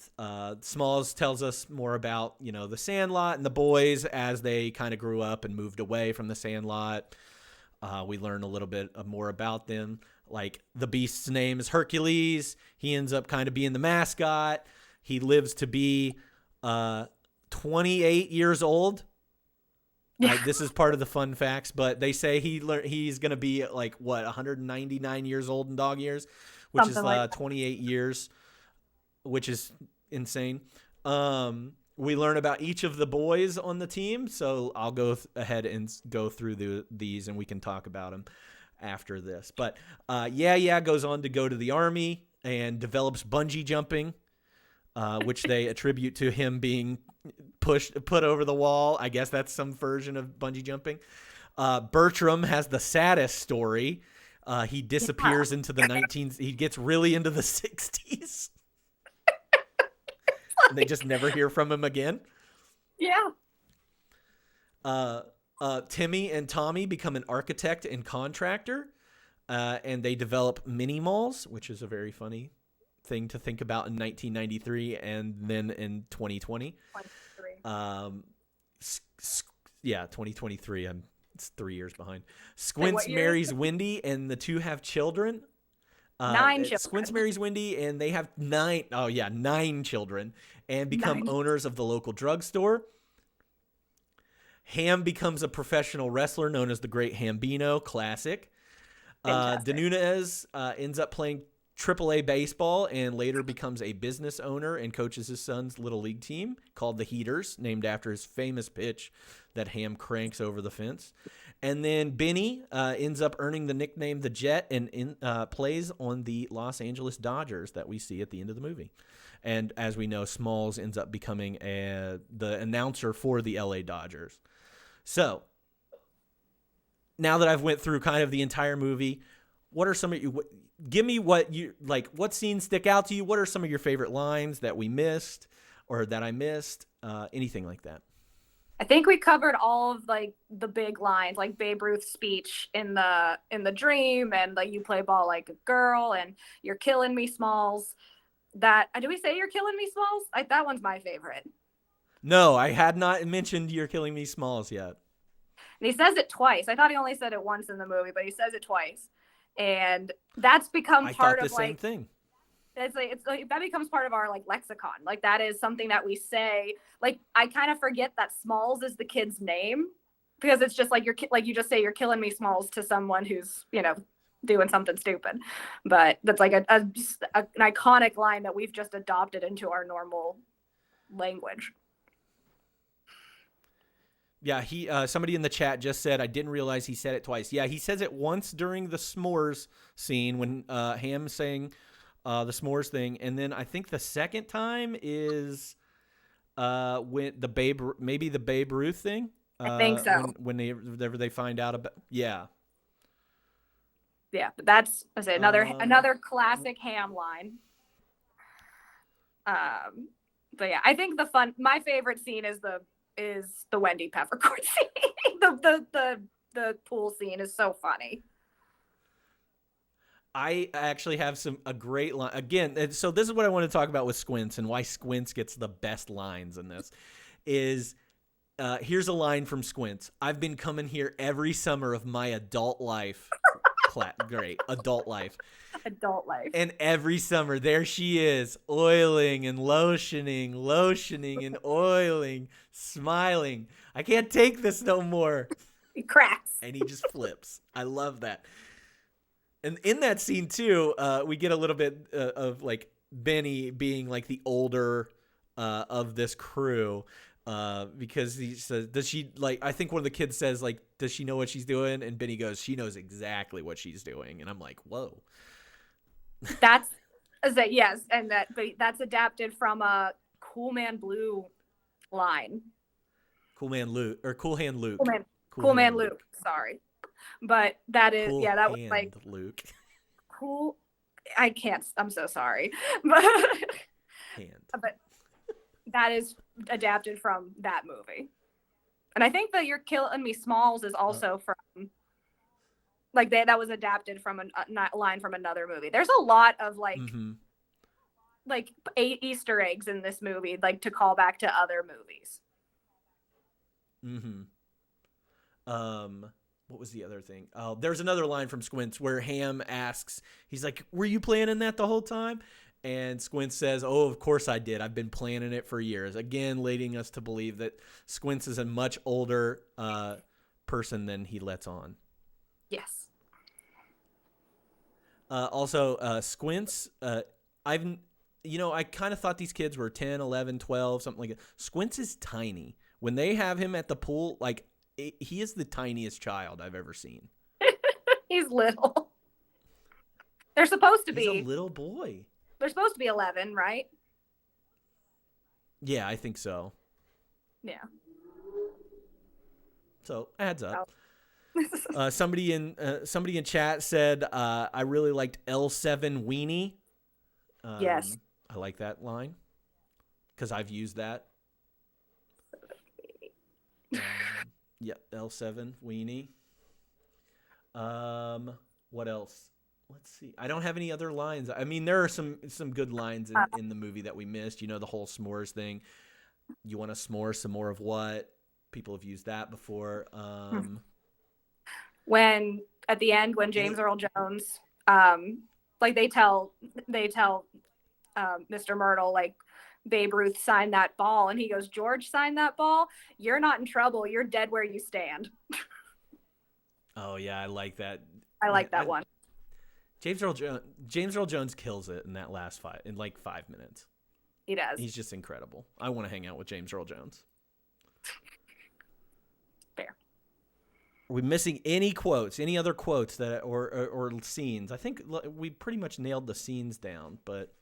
Smalls tells us more about, the Sandlot and the boys as they kind of grew up and moved away from the Sandlot. We learn a little bit more about them. Like, the Beast's name is Hercules. He ends up kind of being the mascot. He lives to be 28 years old. Yeah, This is part of the fun facts, but they say he's going to be like, what, 199 years old in dog years, which is something like that. 28 years, which is insane. We learn about each of the boys on the team, so I'll go ahead and go through these, and we can talk about them after this. But yeah goes on to go to the Army and develops bungee jumping, which they attribute to him being put over the wall. I guess that's some version of bungee jumping. Bertram has the saddest story. He disappears into the 19. He gets really into the 60s. And they just never hear from him again. Yeah. Timmy and Tommy become an architect and contractor, and they develop mini malls, which is a very funny thing to think about in 1993 and then in 2020. 2023. It's 3 years behind. Squints marries Wendy, and the two have children. 9 children. Squints marries Wendy, and they have 9 children, and become owners of the local drugstore. Ham becomes a professional wrestler known as the Great Hambino. Classic. Denunez ends up playing AAA baseball and later becomes a business owner and coaches his son's little league team called the Heaters, named after his famous pitch that Ham cranks over the fence. And then Benny ends up earning the nickname the Jet and plays on the Los Angeles Dodgers that we see at the end of the movie. And as we know, Smalls ends up becoming the announcer for the LA Dodgers. So now that I've went through kind of the entire movie, what are some of you? Give me what you like. What scenes stick out to you? What are some of your favorite lines that we missed or that I missed? Anything like that. I think we covered all of like the big lines, like Babe Ruth's speech in the dream, and like you play ball like a girl, and you're killing me, Smalls. That do we say you're killing me, Smalls? Like that one's my favorite. No, I had not mentioned you're killing me, Smalls yet. And he says it twice. I thought he only said it once in the movie, but he says it twice, and that's become part of same thing. It's like that becomes part of our like lexicon. Like that is something that we say. Like I kind of forget that Smalls is the kid's name because it's just like you just say you're killing me, Smalls, to someone who's doing something stupid. But that's like an iconic line that we've just adopted into our normal language. Yeah, somebody in the chat just said, I didn't realize he said it twice. Yeah, he says it once during the s'mores scene when Ham's saying the s'mores thing, and then I think the second time is when the Babe Ruth thing. I think so. Whenever they find out about, yeah. Yeah, but that's another classic Ham line. But yeah, I think my favorite scene is the Wendy Peppercorn scene. the pool scene is so funny. I actually have a great line again. So this is what I want to talk about with Squints and why Squints gets the best lines in this. Is here's a line from Squints. I've been coming here every summer of my adult life. Great adult life. Adult life. And every summer there she is, oiling and lotioning and oiling, smiling. I can't take this no more. He cracks. And he just flips. I love that. And in that scene too, we get a little bit of like Benny being like the older of this crew, because he says, "Does she like?" I think one of the kids says, "Like, does she know what she's doing?" And Benny goes, "She knows exactly what she's doing." And I'm like, "Whoa." Yes, and that's adapted from a Cool Man Blue line. Cool Man Luke or Cool Hand Luke. Cool Man Luke. Sorry. But that is, cool that was like Luke. Cool. I can't. I'm so sorry, but that is adapted from that movie, and I think that "You're Killing Me, Smalls" is also from like that was adapted from a line from another movie. There's a lot of like 8 Easter eggs in this movie, like to call back to other movies. What was the other thing? Oh, there's another line from Squints where Ham asks, he's like, "Were you playing in that the whole time?" And Squints says, "Oh, of course I did. I've been planning it for years." Again, leading us to believe that Squints is a much older person than he lets on. Yes. Also, Squints, I've, I kind of thought these kids were 10, 11, 12, something like that. Squints is tiny. When they have him at the pool, like, he is the tiniest child I've ever seen. He's little. They're supposed to He's a be. little boy. They're supposed to be 11, right? Yeah, I think so. Yeah. So, adds up. Oh. Somebody in chat said, I really liked L7 Weenie. Yes. I like that line because I've used that. Yeah, L7 Weenie. What else? Let's see. I don't have any other lines. I mean, there are some good lines in the movie that we missed. The whole s'mores thing. You want to s'more some more of what? People have used that before. When at the end, when James Earl Jones, like they tell Mr. Myrtle, like, Babe Ruth signed that ball, and he goes, "George signed that ball. You're not in trouble. You're dead where you stand." Oh yeah, I like that. I like that one. James Earl Jones kills it in that last 5 minutes. He does. He's just incredible. I want to hang out with James Earl Jones. Fair. Are we missing any quotes? Any other quotes that or scenes? I think we pretty much nailed the scenes down, but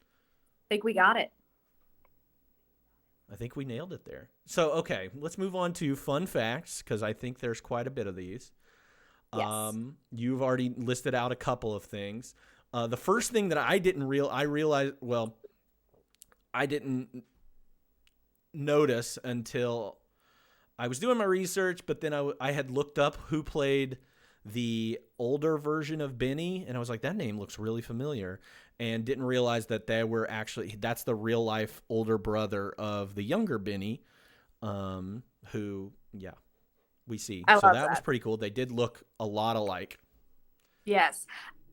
I think we got it. I think we nailed it there. So, okay, let's move on to fun facts because I think there's quite a bit of these. Yes. You've already listed out a couple of things. The first thing that I realized, well, I didn't notice until I was doing my research, but then I had looked up who played the older version of Benny, and I was like, that name looks really familiar, and didn't realize that that's the real life older brother of the younger Benny, who, yeah, we see. So that was pretty cool. They did look a lot alike. Yes.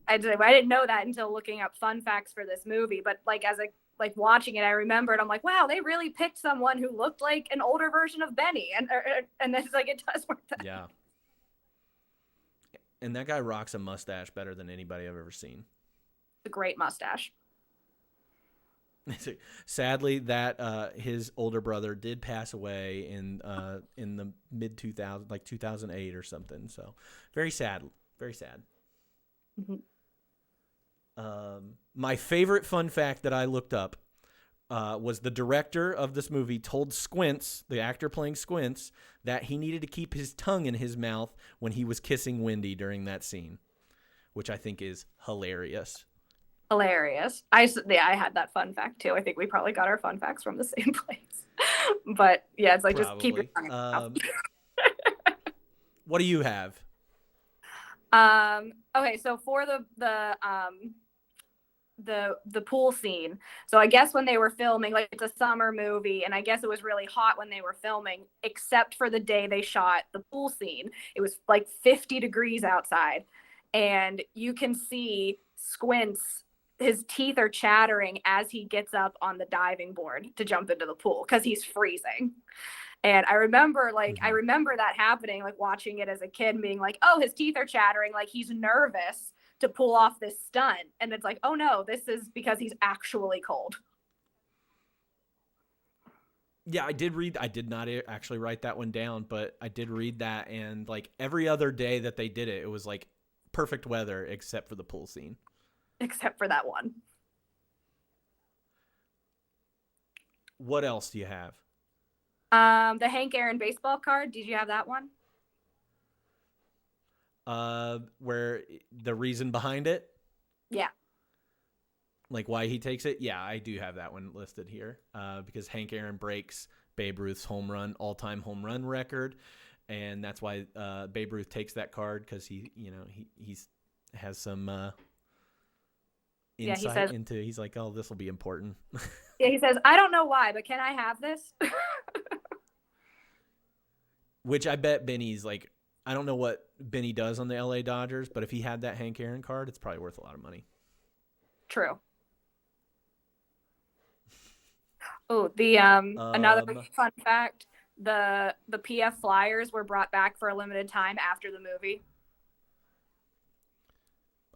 I didn't know that until looking up fun facts for this movie, but like watching it, I remembered, I'm like, wow, they really picked someone who looked like an older version of Benny, and it's like, it does work that. Yeah. And that guy rocks a mustache better than anybody I've ever seen. A great mustache. Sadly, that his older brother did pass away in the mid 2000s, like 2008 or something. So very sad, very sad. Mm-hmm. My favorite fun fact that I looked up was the director of this movie told Squints, the actor playing Squints, that he needed to keep his tongue in his mouth when he was kissing Wendy during that scene, which I think is hilarious. Hilarious. I had that fun fact too. I think we probably got our fun facts from the same place. But yeah, it's like, probably. Just keep your tongue in your mouth. What do you have? Okay, so for the pool scene. So I guess when they were filming, like, it's a summer movie, and I guess it was really hot when they were filming, except for the day they shot the pool scene. It was like 50 degrees outside, and you can see Squints, his teeth are chattering as he gets up on the diving board to jump into the pool because he's freezing. And I remember, that happening, like watching it as a kid, being like, oh, his teeth are chattering, like he's nervous to pull off this stunt. And it's like, oh no, this is because he's actually cold. Yeah, I did not actually write that one down, but I did read that, and like every other day that they did it, it was like perfect weather except for the pool scene. Except for that one. What else do you have? The Hank Aaron baseball card. Did you have that one? Where the reason behind it? Yeah. Like why he takes it? Yeah, I do have that one listed here. Because Hank Aaron breaks Babe Ruth's all-time home run record, and that's why Babe Ruth takes that card, because he has some insight into. He's like, oh, this will be important. Yeah, he says, I don't know why, but can I have this? Which I bet Benny's like, I don't know what Benny does on the LA Dodgers, but if he had that Hank Aaron card, it's probably worth a lot of money. True. Oh, the another Um, fun fact, the PF Flyers were brought back for a limited time after the movie.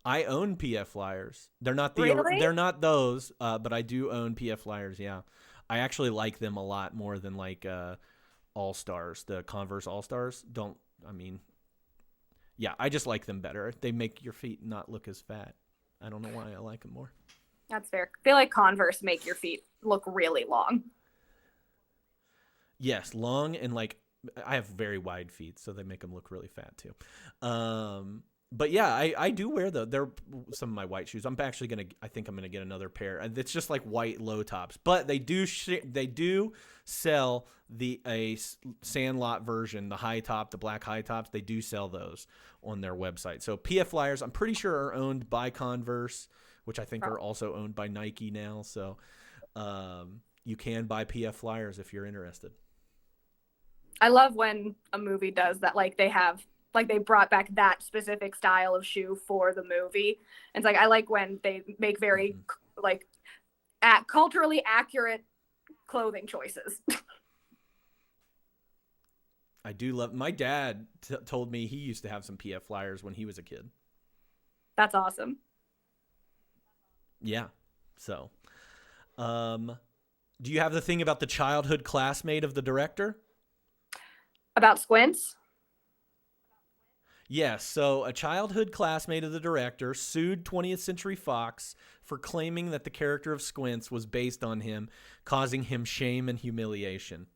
I own PF Flyers. Really? They're not those, but I do own PF Flyers. Yeah, I actually like them a lot more than like All Stars, the Converse All Stars. Don't I mean? Yeah, I just like them better. They make your feet not look as fat. I don't know why I like them more. That's fair. I feel like Converse make your feet look really long. Yes, long and like I have very wide feet, so they make them look really fat too. But yeah, I do wear they're some of my white shoes. I think I'm gonna get another pair. It's just like white low tops, but they do sell a Sandlot version, the high top, the black high tops. They do sell those on their website. So PF Flyers, I'm pretty sure are owned by Converse, which I think are also owned by Nike now. So you can buy PF Flyers if you're interested. I love when a movie does that. Like they brought back that specific style of shoe for the movie. And it's like I like when they make very Mm-hmm. like culturally accurate clothing choices. I do love. My dad told me he used to have some PF Flyers when he was a kid. That's awesome. Yeah. So, um, do you have the thing about the childhood classmate of the director? About Squints? Yes. So, a childhood classmate of the director sued 20th Century Fox for claiming that the character of Squints was based on him, causing him shame and humiliation.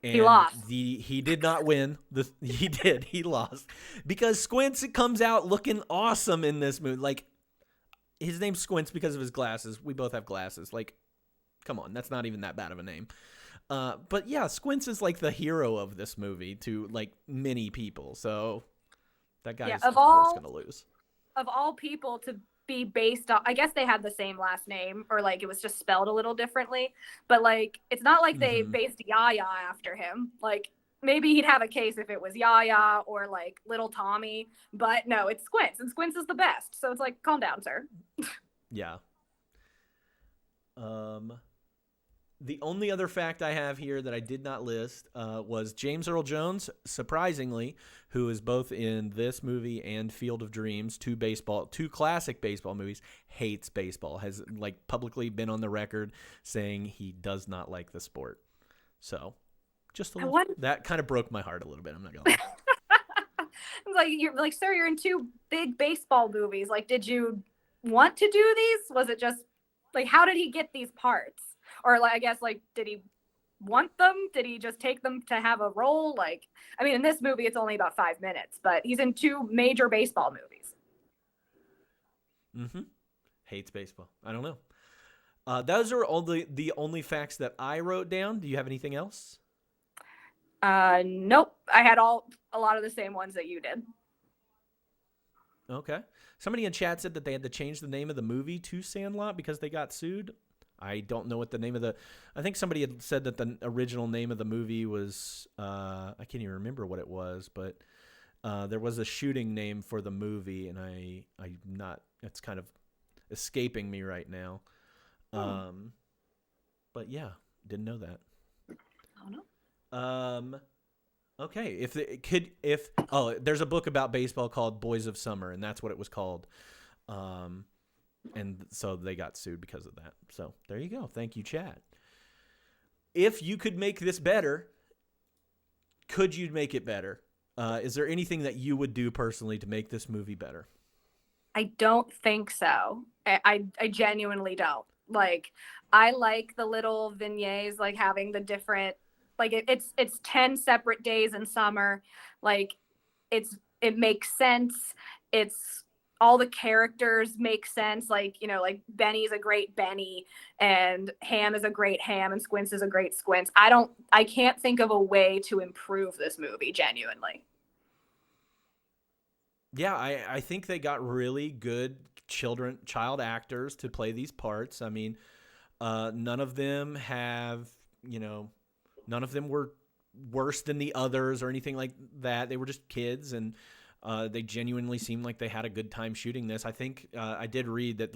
He And lost. he did not win. He lost because Squints comes out looking awesome in this movie. Like his name's Squints because of his glasses. We both have glasses. Like, come on, that's not even that bad of a name. But yeah, Squints is like the hero of this movie to like many people. So that Yeah, guy's of course gonna lose. of all people to be based on, I guess they had the same last name or like it was just spelled a little differently, but like it's not like they Mm-hmm. based Yaya after him. Like maybe he'd have a case if it was Yaya or like Little Tommy, but no, it's Squints and Squints is the best. So it's like calm down, sir. Yeah. Um, The only other fact I have here that I did not list was James Earl Jones, surprisingly, who is both in this movie and Field of Dreams, two classic baseball movies, hates baseball, has like publicly been on the record saying he does not like the sport. So, just a I little want that kind of broke my heart a little bit. I'm not gonna lie. like you're like, sir, you're in two big baseball movies. Like, did you want to do these? Was it just like how did he get these parts? Or like I guess like did he want them? Did he just take them to have a role? Like I mean in this movie it's only about 5 minutes, but he's in two major baseball movies. Mm-hmm. Hates baseball. I don't know. Those are all the only facts that I wrote down. Do you have anything else? Nope. I had a lot of the same ones that you did. Okay. Somebody in chat said that they had to change the name of the movie to Sandlot because they got sued. I don't know what the name of the. I think somebody had said that the original name of the movie was. I can't even remember what it was, but there was a shooting name for the movie, and I'm not. It's kind of escaping me right now. Um, but yeah, didn't know that. I don't know. Okay, if it could, if oh, there's a book about baseball called Boys of Summer, and that's what it was called. Um, and so they got sued because of that. So there you go. Thank you, chat. If you could make this better, could you make it better? Is there anything that you would do personally to make this movie better? I don't think so. I genuinely don't. Like I like the little vignettes, like having the different like it's 10 separate days in summer. Like it makes sense. It's all the characters make sense. Like, you know, like Benny's a great Benny and Ham is a great Ham and Squints is a great Squints. I can't think of a way to improve this movie genuinely. Yeah, I think they got really good child actors to play these parts. I mean, none of them have, you know, none of them were worse than the others or anything like that. They were just kids, and They genuinely seemed like they had a good time shooting this. I think I did read that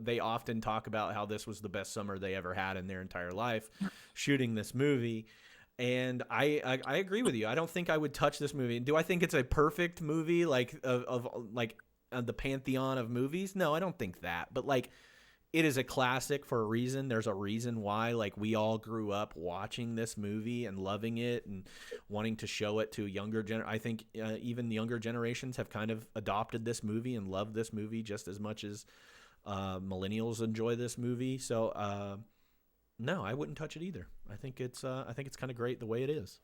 they often talk about how this was the best summer they ever had in their entire life shooting this movie. And I agree with you. I don't think I would touch this movie. Do I think it's a perfect movie, like the pantheon of movies? No, I don't think that. But like, it is a classic for a reason. There's a reason why like we all grew up watching this movie and loving it and wanting to show it to younger I think even younger generations have kind of adopted this movie and love this movie just as much as millennials enjoy this movie. So no, I wouldn't touch it either. I think it's kind of great the way it is.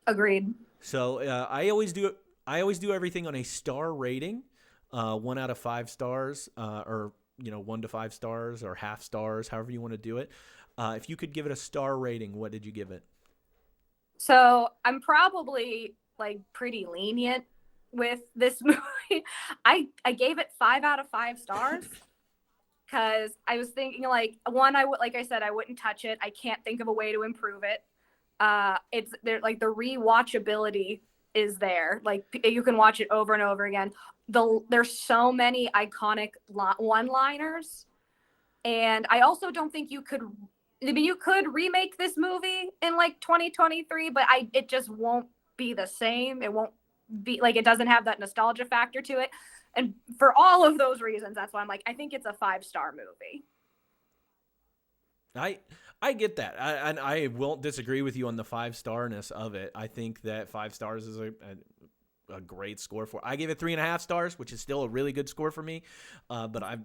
Agreed. So I always do everything on a star rating, 1 out of 5 stars, or 1 to 5 stars or half stars, however you want to do it. If you could give it a star rating, what did you give it? So I'm probably like pretty lenient with this movie. I gave it 5 out of 5 stars because I was thinking like one, like I said, I wouldn't touch it. I can't think of a way to improve it. It's there, like the rewatchability is there. Like you can watch it over and over again. There's so many iconic one-liners, and I also don't think you could. I mean, you could remake this movie in like 2023, but it just won't be the same. It won't be like, it doesn't have that nostalgia factor to it. And for all of those reasons, that's why I'm like, I think it's a 5-star movie. I get that, and I won't disagree with you on the 5 starness of it. I think that 5 stars is a great score for. I gave it 3.5 stars, which is still a really good score for me. But I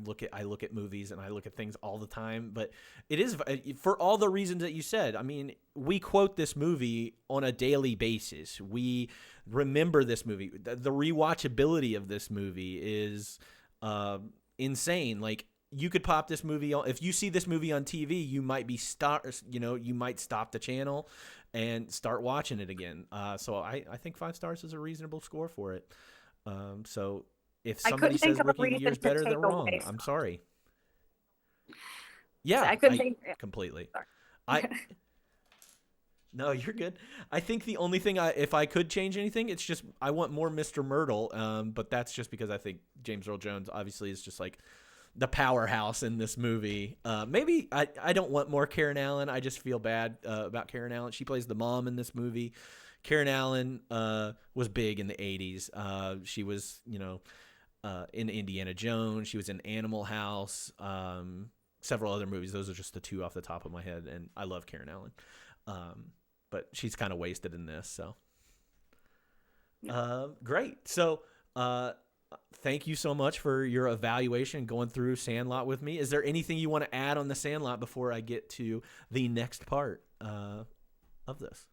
look at movies and I look at things all the time. But it is for all the reasons that you said. I mean, we quote this movie on a daily basis. We remember this movie. The rewatchability of this movie is insane. Like, you could pop this movie on. If you see this movie on TV, you might stop the channel and start watching it again. So I think 5 stars is a reasonable score for it. So if somebody says Rookie of the Year is better, they're wrong. I'm sorry. Yeah, I couldn't think completely. No, you're good. I think the only thing if I could change anything, it's just I want more Mr. Myrtle. But that's just because I think James Earl Jones obviously is just like the powerhouse in this movie. Maybe I don't want more Karen Allen. I just feel bad about Karen Allen. She plays the mom in this movie. Karen Allen was big in the 80s. She was, in Indiana Jones. She was in Animal House, several other movies. Those are just the two off the top of my head, and I love Karen Allen. But she's kind of wasted in this, so. Great. So, thank you so much for your evaluation going through Sandlot with me. Is there anything you want to add on the Sandlot before I get to the next part of this?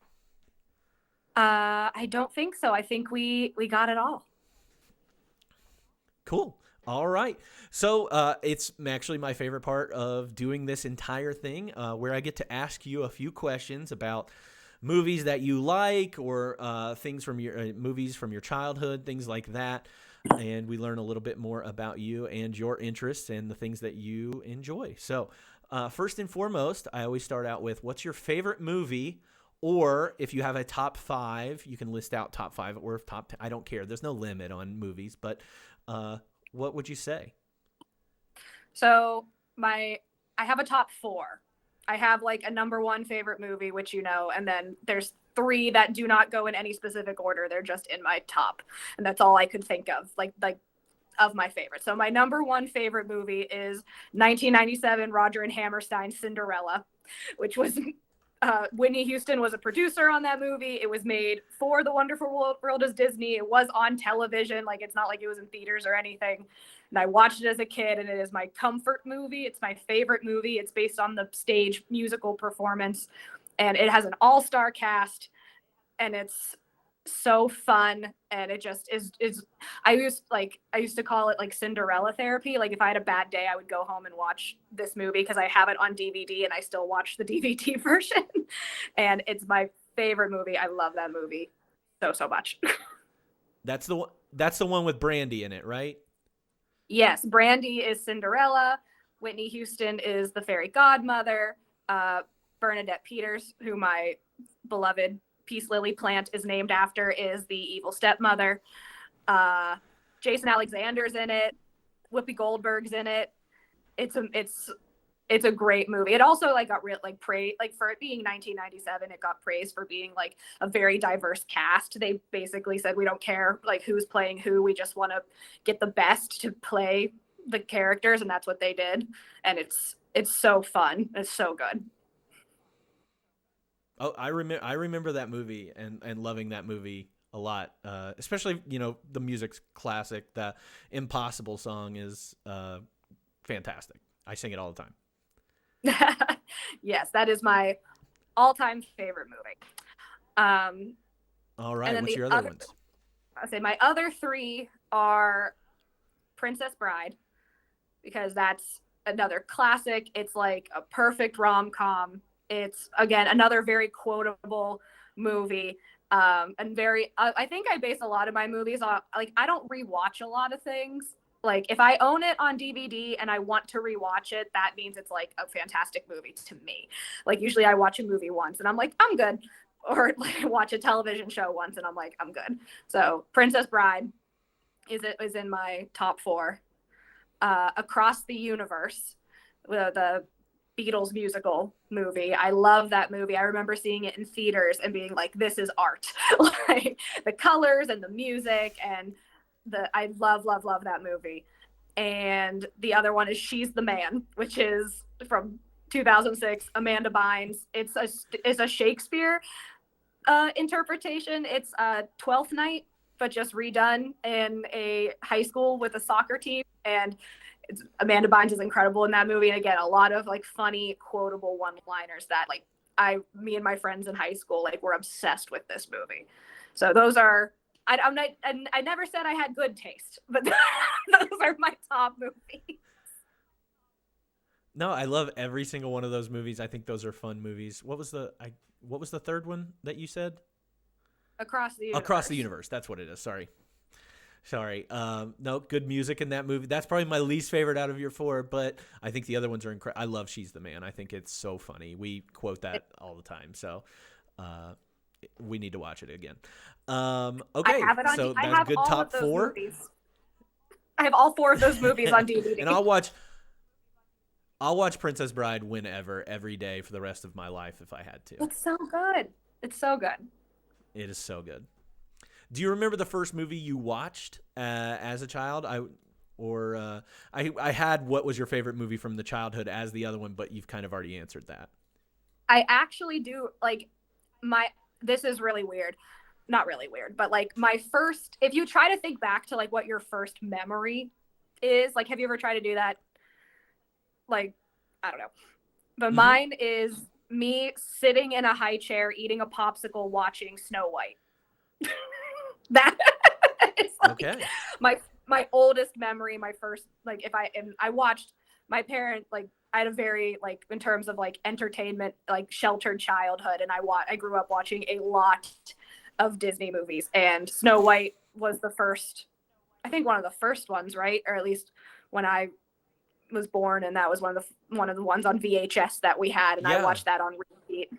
I don't think so. I think we got it all. Cool. All right. So it's actually my favorite part of doing this entire thing, where I get to ask you a few questions about movies that you like, or things from your movies from your childhood, things like that. And we learn a little bit more about you and your interests and the things that you enjoy. So first and foremost, I always start out with, what's your favorite movie? Or if you have a top 5, you can list out top 5 or top 10. I don't care. There's no limit on movies, but what would you say? So I have a top 4. I have like a number 1 favorite movie, which and then there's 3 that do not go in any specific order. They're just in my top, and that's all I could think of, like of my favorite. So my number 1 favorite movie is 1997 Roger and Hammerstein's Cinderella, which was Whitney Houston was a producer on that movie. It was made for the Wonderful World of Disney. It was on television. Like, it's not like it was in theaters or anything. And I watched it as a kid, and it is my comfort movie. It's my favorite movie. It's based on the stage musical performance, and it has an all-star cast, and it's so fun. And it just is I used to call it like Cinderella therapy. Like, if I had a bad day, I would go home and watch this movie because I have it on DVD and I still watch the DVD version. And it's my favorite movie. I love that movie so much. That's the one with Brandy in it, right? Yes, Brandy is Cinderella. Whitney Houston is the fairy godmother. Bernadette Peters, who my beloved Peace Lily plant is named after is the evil stepmother. Jason Alexander's in it. Whoopi Goldberg's in it. It's a great movie. It also like got real like praise, like for it being 1997, it got praised for being like a very diverse cast. They basically said we don't care like who's playing who, we just want to get the best to play the characters, and that's what they did. And it's so fun. It's so good. Oh, I remember that movie and loving that movie a lot. Especially, the music's classic. The Impossible song is fantastic. I sing it all the time. Yes, that is my all-time favorite movie. All right, what's your other ones? I say my other three are Princess Bride, because that's another classic. It's like a perfect rom-com. It's again another very quotable movie. And very I think I base a lot of my movies on, like, I don't rewatch a lot of things. Like if I own it on DVD and I want to rewatch it, that means it's like a fantastic movie to me. Like usually I watch a movie once and I'm like, I'm good. Or like watch a television show once and I'm like, I'm good. So Princess Bride is in my top four. Across the Universe, the Beatles musical movie. I love that movie. I remember seeing it in theaters and being like, this is art. Like the colors and the music, and I love that movie. And the other one is She's the Man, which is from 2006, Amanda Bynes. It's a Shakespeare interpretation. It's Twelfth Night, but just redone in a high school with a soccer team. And Amanda Bynes is incredible in that movie. And again, a lot of like funny, quotable one-liners that like me and my friends in high school, like, were obsessed with this movie. So those are, I'm not, and I never said I had good taste, but those are my top movies. No, I love every single one of those movies. I think those are fun movies. What was the third one that you said? Across the Universe. Across the Universe. That's what it is. Sorry. No, good music in that movie. That's probably my least favorite out of your four, but I think the other ones are incredible. I love She's the Man. I think it's so funny. We quote that all the time. So we need to watch it again. Okay, so that's good top four. Movies. I have all four of those movies on DVD. And I'll watch Princess Bride whenever, every day for the rest of my life if I had to. It's so good. It's so good. It is so good. Do you remember the first movie you watched as a child? I had what was your favorite movie from the childhood as the other one, but you've kind of already answered that. I actually do, like, this is really weird. Not really weird, but like my first, if you try to think back to like what your first memory is, like, have you ever tried to do that? Like, I don't know. But mine is me sitting in a high chair, eating a popsicle, watching Snow White. That is like okay. my oldest memory. My first, like, I watched my parent, like, I had a very, like, in terms of like entertainment, like, sheltered childhood, and I grew up watching a lot of Disney movies, and Snow White was the first, I think one of the first ones, right? Or at least when I was born, and that was one of the ones on VHS that we had, and I watched that on repeat.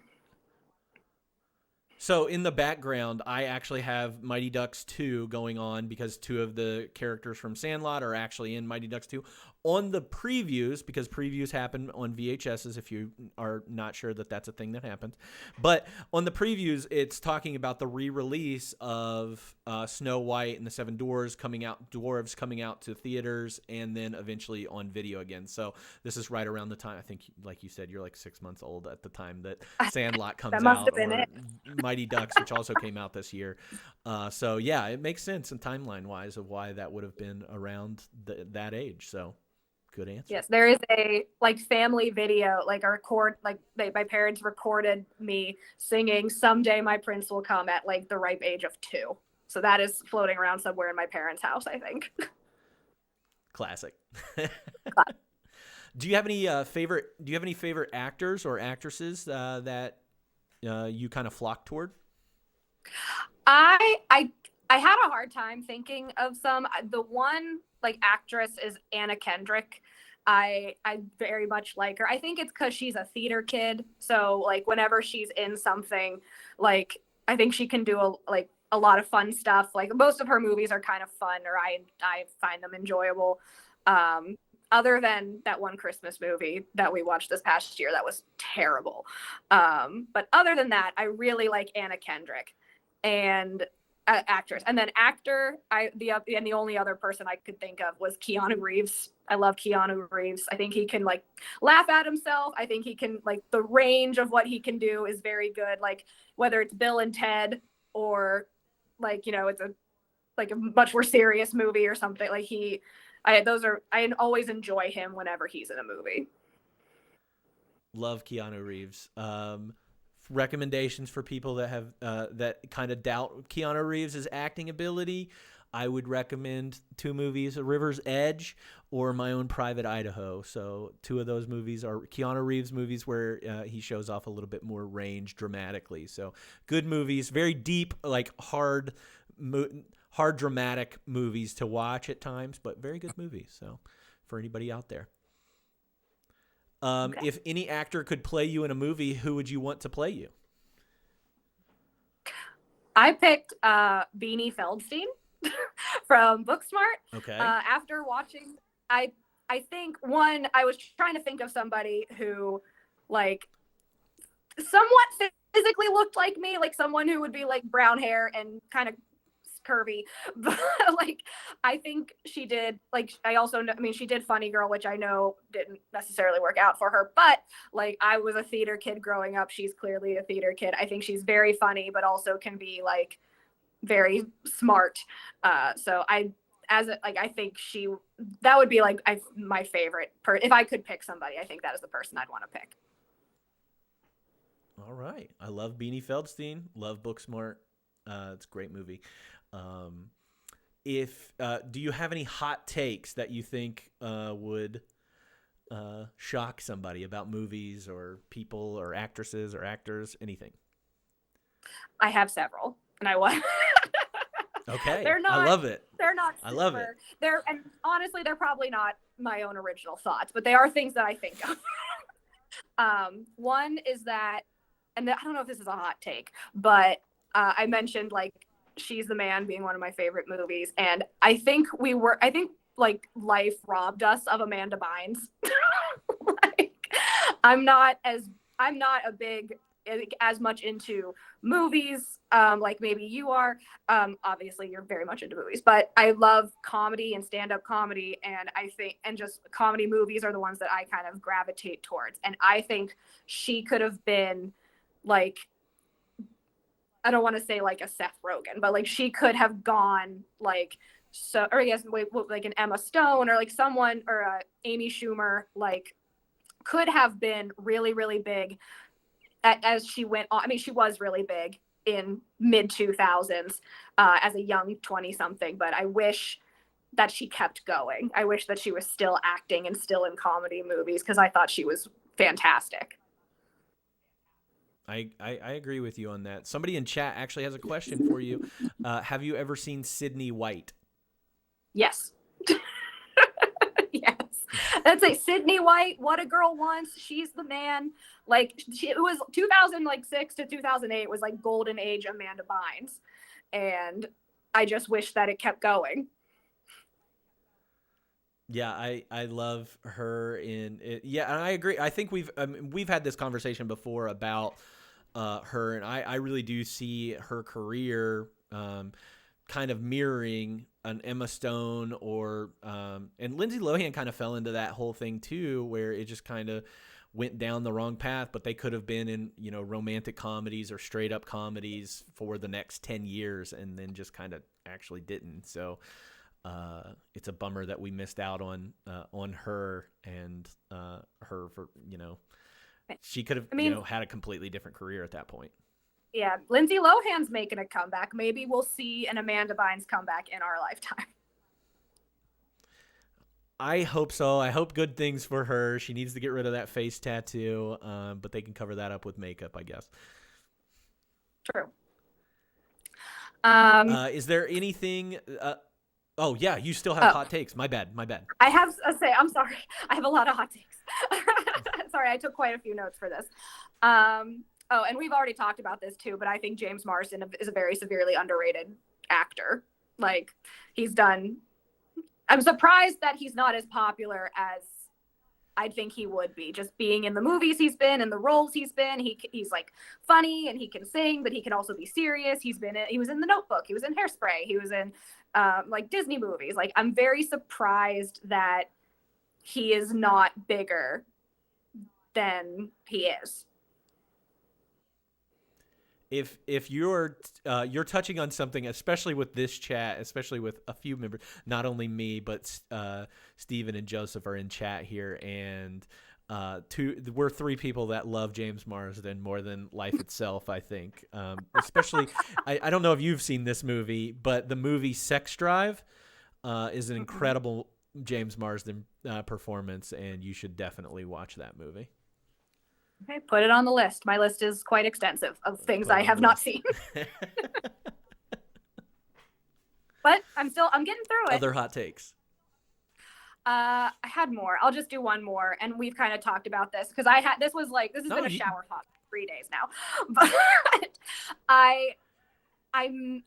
So in the background, I actually have Mighty Ducks 2 going on because two of the characters from Sandlot are actually in Mighty Ducks 2. On the previews, because previews happen on VHSs if you are not sure that that's a thing that happens. But on the previews, it's talking about the re-release of Snow White and the Seven Dwarves coming out to theaters and then eventually on video again. So this is right around the time, I think, like you said, you're like 6 months old at the time that Sandlot comes that must out. Have been it. Mighty Ducks, which also came out this year. So yeah, it makes sense in timeline-wise of why that would have been around that age. So good answer. Yes, there is a like family video, like my parents recorded me singing "Someday My Prince Will Come" at like the ripe age of 2. So that is floating around somewhere in my parents' house, I think. Classic. Do you have any favorite actors or actresses that you kind of flock toward? I had a hard time thinking of some. The one like actress is Anna Kendrick. I very much like her. I think it's because she's a theater kid. So like whenever she's in something, like I think she can do a lot of fun stuff. Like most of her movies are kind of fun, or I find them enjoyable. Um, Other than that one Christmas movie that we watched this past year that was terrible. But other than that, I really like Anna Kendrick, and actress, and then actor. The only other person I could think of was Keanu Reeves. I love Keanu Reeves. I think he can like laugh at himself. I think he can like the range of what he can do is very good. Like whether it's Bill and Ted or like it's a much more serious movie or something. Like I always enjoy him whenever he's in a movie. Love Keanu Reeves. Recommendations for people that have that kind of doubt Keanu Reeves' acting ability. I would recommend two movies: River's Edge or My Own Private Idaho. So two of those movies are Keanu Reeves movies where he shows off a little bit more range dramatically. So good movies, very deep, like hard dramatic movies to watch at times, but very good movies. So for anybody out there. Okay. If any actor could play you in a movie, who would you want to play you? I picked Beanie Feldstein from Booksmart. Okay. After watching, I think one, I was trying to think of somebody who like somewhat physically looked like me, like someone who would be like brown hair and kind of curvy. But like I think she did, like I also know, I mean she did Funny Girl, which I know didn't necessarily work out for her, but like I was a theater kid growing up. She's clearly a theater kid. I think she's very funny but also can be like very smart. So I think that would be like my favorite if I could pick somebody. I think that is the person I'd want to pick. All right. I love Beanie Feldstein. Love Booksmart. It's a great movie. If do you have any hot takes that you think would shock somebody about movies or people or actresses or actors? Anything? I have several, and I want. Okay, They're not. I love it. They're not. Super, I love it. and honestly, they're probably not my own original thoughts, but they are things that I think of. One is that, and I don't know if this is a hot take, but I mentioned like She's the Man being one of my favorite movies, and I think like life robbed us of Amanda Bynes. Like, I'm not a big as much into movies like maybe you are. Obviously you're very much into movies, but I love comedy and stand-up comedy, and I think and just comedy movies are the ones that I kind of gravitate towards. And I think she could have been like, I don't want to say like a Seth Rogen, but like she could have gone like, so, or I guess like an Emma Stone or like someone, or Amy Schumer, like could have been really, really big as she went on. I mean, she was really big in mid 2000s as a young 20 something, but I wish that she kept going. I wish that she was still acting and still in comedy movies, because I thought she was fantastic. I agree with you on that. Somebody in chat actually has a question for you. Have you ever seen Sydney White? Yes. Yes. That's like Sydney White, What a Girl Wants. She's the Man. Like it was 2006 to 2008 was like golden age Amanda Bynes. And I just wish that it kept going. Yeah, I love her in it. Yeah, and I agree. I think we've had this conversation before about her, and I really do see her career kind of mirroring an Emma Stone or and Lindsay Lohan kind of fell into that whole thing too, where it just kind of went down the wrong path, but they could have been in, romantic comedies or straight up comedies for the next 10 years and then just kind of actually didn't. So it's a bummer that we missed out on her and her for, she could have, had a completely different career at that point. Yeah, Lindsay Lohan's making a comeback. Maybe we'll see an Amanda Bynes comeback in our lifetime. I hope so. I hope good things for her. She needs to get rid of that face tattoo, but they can cover that up with makeup, I guess. True. Is there anything? Oh yeah, you still have hot takes. My bad. I have to say, I'm sorry. I have a lot of hot takes. Sorry, I took quite a few notes for this. Oh, and we've already talked about this too, but I think James Marsden is a very severely underrated actor. Like he's done. I'm surprised that he's not as popular as I think he would be. Just being in the movies he's been, in the roles he's been, he's like funny and he can sing, but he can also be serious. He was in The Notebook, he was in Hairspray, he was in like Disney movies. Like I'm very surprised that he is not bigger than he is. If you're touching on something, especially with this chat, especially with a few members, not only me but Steven and Joseph are in chat here, and we're three people that love James Marsden more than life itself. I think, especially I don't know if you've seen this movie, but the movie Sex Drive is an incredible James Marsden performance, and you should definitely watch that movie. Okay, put it on the list. My list is quite extensive of things I have not seen. But I'm getting through it. Other hot takes. I had more. I'll just do one more, and we've kind of talked about this because this has been a shower thought for 3 days now. But I'm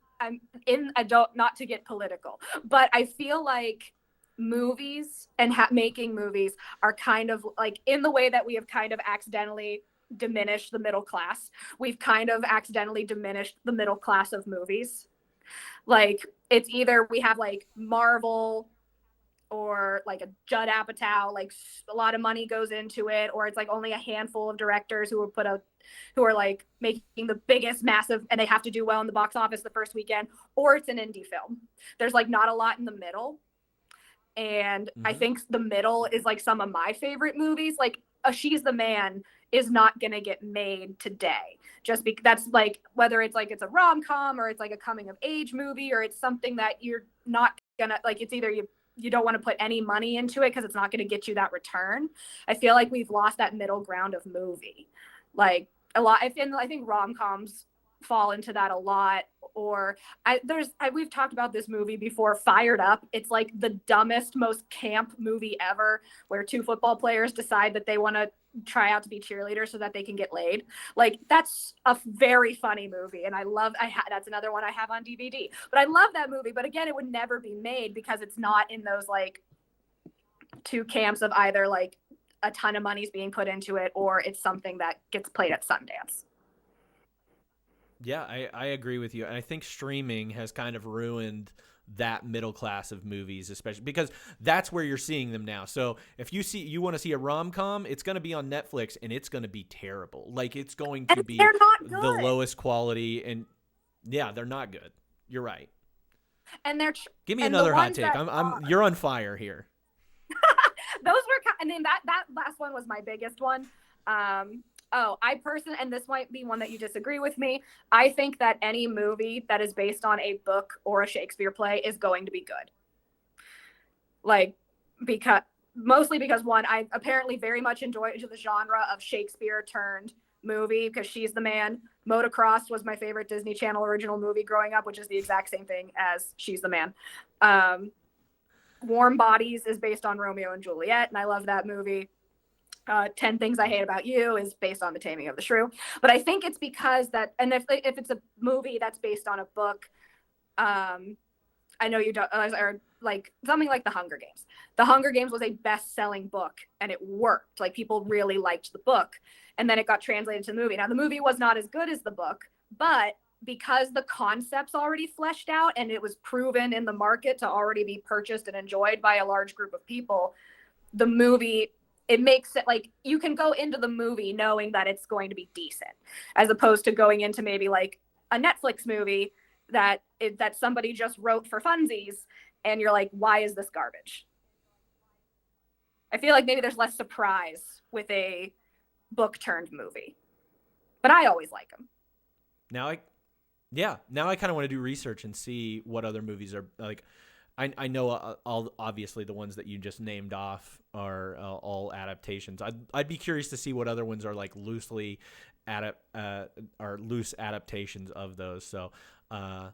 in adult, not to get political, but I feel like movies and making movies are kind of like, in the way that we have kind of accidentally diminished the middle class, we've kind of accidentally diminished the middle class of movies. Like it's either we have like Marvel or like a Judd Apatow, like a lot of money goes into it, or it's like only a handful of directors who are like making the biggest massive, and they have to do well in the box office the first weekend, or it's an indie film. There's like not a lot in the middle. And I think the middle is like some of my favorite movies. Like She's the Man is not going to get made today. Just because that's like, whether it's like it's a rom-com or it's like a coming of age movie, or it's something that you're not going to like, it's either you don't want to put any money into it because it's not going to get you that return. I feel like we've lost that middle ground of movie. Like a lot, I think rom-coms fall into that a lot. Or we've talked about this movie before, Fired Up. It's like the dumbest, most camp movie ever, where two football players decide that they want to try out to be cheerleaders so that they can get laid. Like that's a very funny movie, and that's another one I have on DVD. But I love that movie. But again, it would never be made because it's not in those like two camps of either like a ton of money's being put into it, or it's something that gets played at Sundance. Yeah, I agree with you. And I think streaming has kind of ruined that middle class of movies, especially because that's where you're seeing them now. So if you want to see a rom-com, it's going to be on Netflix, and it's going to be terrible. Like it's going to be the lowest quality, and yeah, they're not good. You're right. And give me another hot take. You're on fire here. Those were, and then that last one was my biggest one. I personally, and this might be one that you disagree with me, I think that any movie that is based on a book or a Shakespeare play is going to be good. Like, mostly because one, I apparently very much enjoy the genre of Shakespeare turned movie, because She's the Man. Motocross was my favorite Disney Channel original movie growing up, which is the exact same thing as She's the Man. Warm Bodies is based on Romeo and Juliet, and I love that movie. 10 Things I Hate About You is based on The Taming of the Shrew. But I think it's because that, and if it's a movie that's based on a book, I know you don't, or like something like The Hunger Games. The Hunger Games was a best-selling book, and it worked. Like people really liked the book, and then it got translated to the movie. Now the movie was not as good as the book, but because the concept's already fleshed out and it was proven in the market to already be purchased and enjoyed by a large group of people, the movie, it makes it like you can go into the movie knowing that it's going to be decent, as opposed to going into maybe like a Netflix movie that somebody just wrote for funsies, and you're like, why is this garbage? I feel like maybe there's less surprise with a book turned movie, but I always like them. Now I kind of want to do research and see what other movies are like. I know all obviously the ones that you just named off are all adaptations. I'd be curious to see what other ones are like loose adaptations of those. So I'll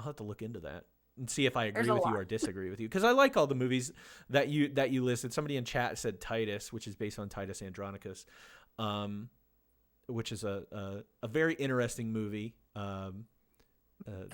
have to look into that and see if I agree with you or disagree with you, because I like all the movies that you listed. Somebody in chat said Titus, which is based on Titus Andronicus, which is a very interesting movie.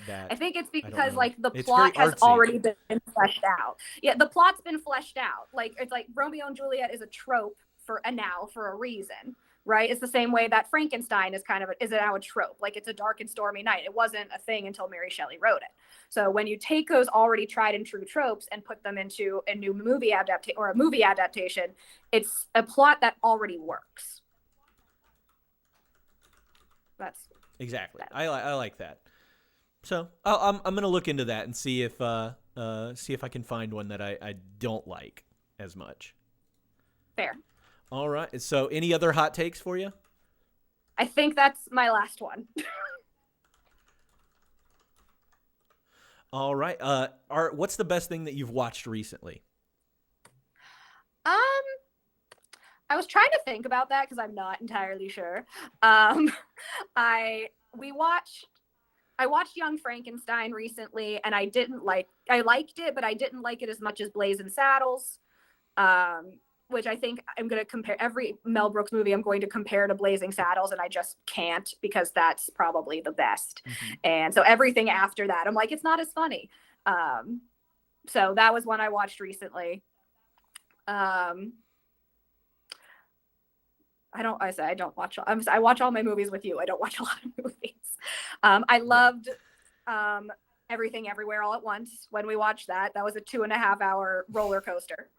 That I think it's I don't because know. like the It's very plot has artsy. already been fleshed out. Yeah, the plot's been fleshed out. Like it's like Romeo and Juliet is a trope for a now for a reason, right? It's the same way that Frankenstein is kind of is now a trope. Like it's a dark and stormy night. It wasn't a thing until Mary Shelley wrote it. So when you take those already tried and true tropes and put them into a new movie adaptation or a movie adaptation, it's a plot that already works. That's Exactly. that. I like that. So I'm gonna look into that and see if I can find one that I don't like as much. Fair. All right. So any other hot takes for you? I think that's my last one. All right. What's the best thing that you've watched recently? Um, I was trying to think about that because I'm not entirely sure. Um, I we watched I watched Young Frankenstein recently, and I liked it, but I didn't like it as much as Blazing Saddles. Which I think I'm going to compare every Mel Brooks movie I'm going to compare to Blazing Saddles, and I just can't because that's probably the best. Mm-hmm. And so everything after that, I'm like, it's not as funny. Um, so that was one I watched recently. Um, I don't watch. I watch all my movies with you. I don't watch a lot of movies. I Yeah. loved um, Everything Everywhere All at Once when we watched that. That was a 2.5 hour roller coaster,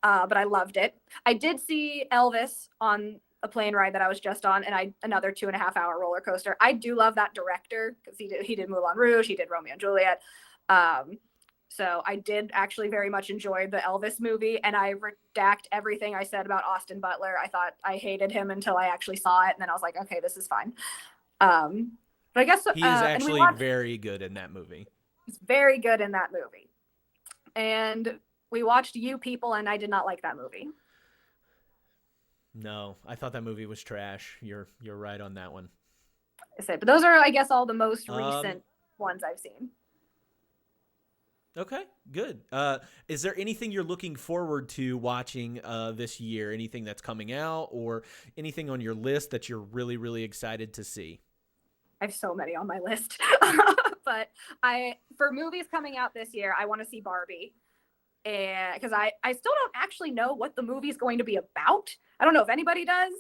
but I loved it. I did see Elvis on a plane ride that I was just on, and another 2.5 hour roller coaster. I do love that director because he did Moulin Rouge, he did Romeo and Juliet. Um, so I did actually very much enjoy the Elvis movie, and I redact everything I said about Austin Butler. I thought I hated him until I actually saw it, and then I was like, okay, this is fine. Um, but I guess, He is and we actually watched. very good in that movie. He's very good in that movie, and we watched You People, and I did not like that movie. No, I thought that movie was trash. You're right on that one. I said, but those are, I guess, all the most Um, recent ones I've seen. okay, good. Is there anything you're looking forward to watching this year? Anything that's coming out, or anything on your list that you're really excited to see? I have so many on my list, but for movies coming out this year, I want to see Barbie, and because I still don't actually know what the movie's going to be about. I don't know if anybody does,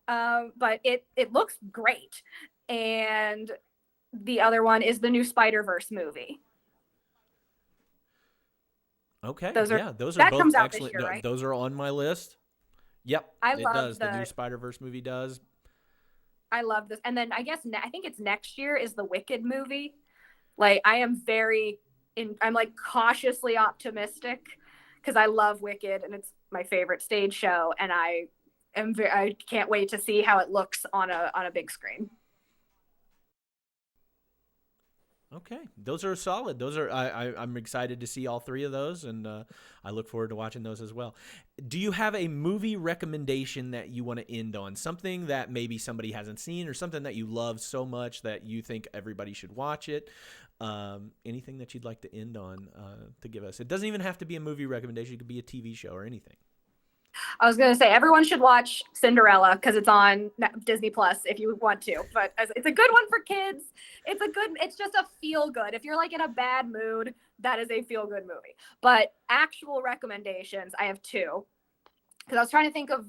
but it looks great. And the other one is the new Spider-Verse movie. Okay, Those are yeah, those are that both comes out this excellent. year, right? Those are on my list. Yep, I it love does. The new the Spider-Verse movie does. I love this. And then I think it's next year is the Wicked movie. Like I am I'm like cautiously optimistic because I love Wicked and it's my favorite stage show, and I can't wait to see how it looks on a big screen. Okay, those are solid. Those are I'm excited to see all three of those, and I look forward to watching those as well. Do you have a movie recommendation that you want to end on? Something that maybe somebody hasn't seen, or something that you love so much that you think everybody should watch it? Anything that you'd like to end on to give us? It doesn't even have to be a movie recommendation. It could be a TV show or anything. I was going to say everyone should watch Cinderella because it's on Disney Plus if you want to. But it's a good one for kids. It's just a feel good. If you're like in a bad mood, that is a feel good movie. But actual recommendations, I have two because I was trying to think of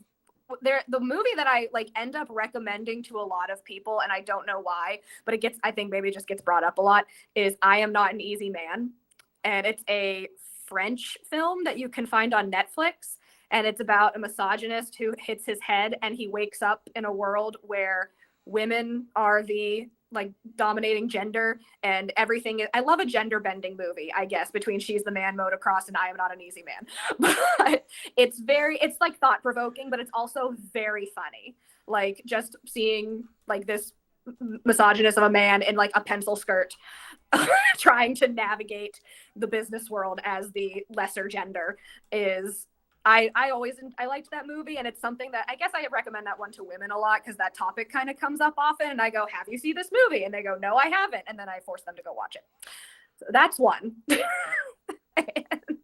the movie that I like end up recommending to a lot of people, and I don't know why, but I think maybe it just gets brought up a lot. Is I Am Not an Easy Man, and it's a French film that you can find on Netflix. And it's about a misogynist who hits his head and he wakes up in a world where women are the like dominating gender and everything. I love a gender bending movie, I guess, between She's the Man, Motocross, and I Am Not an Easy Man. But it's like thought provoking, but it's also very funny. Like just seeing like this misogynist of a man in like a pencil skirt trying to navigate the business world as the lesser gender is I liked that movie, and it's something that I guess I recommend that one to women a lot because that topic kind of comes up often, and I go, have you seen this movie? And they go, no, I haven't, and then I force them to go watch it. So that's one. And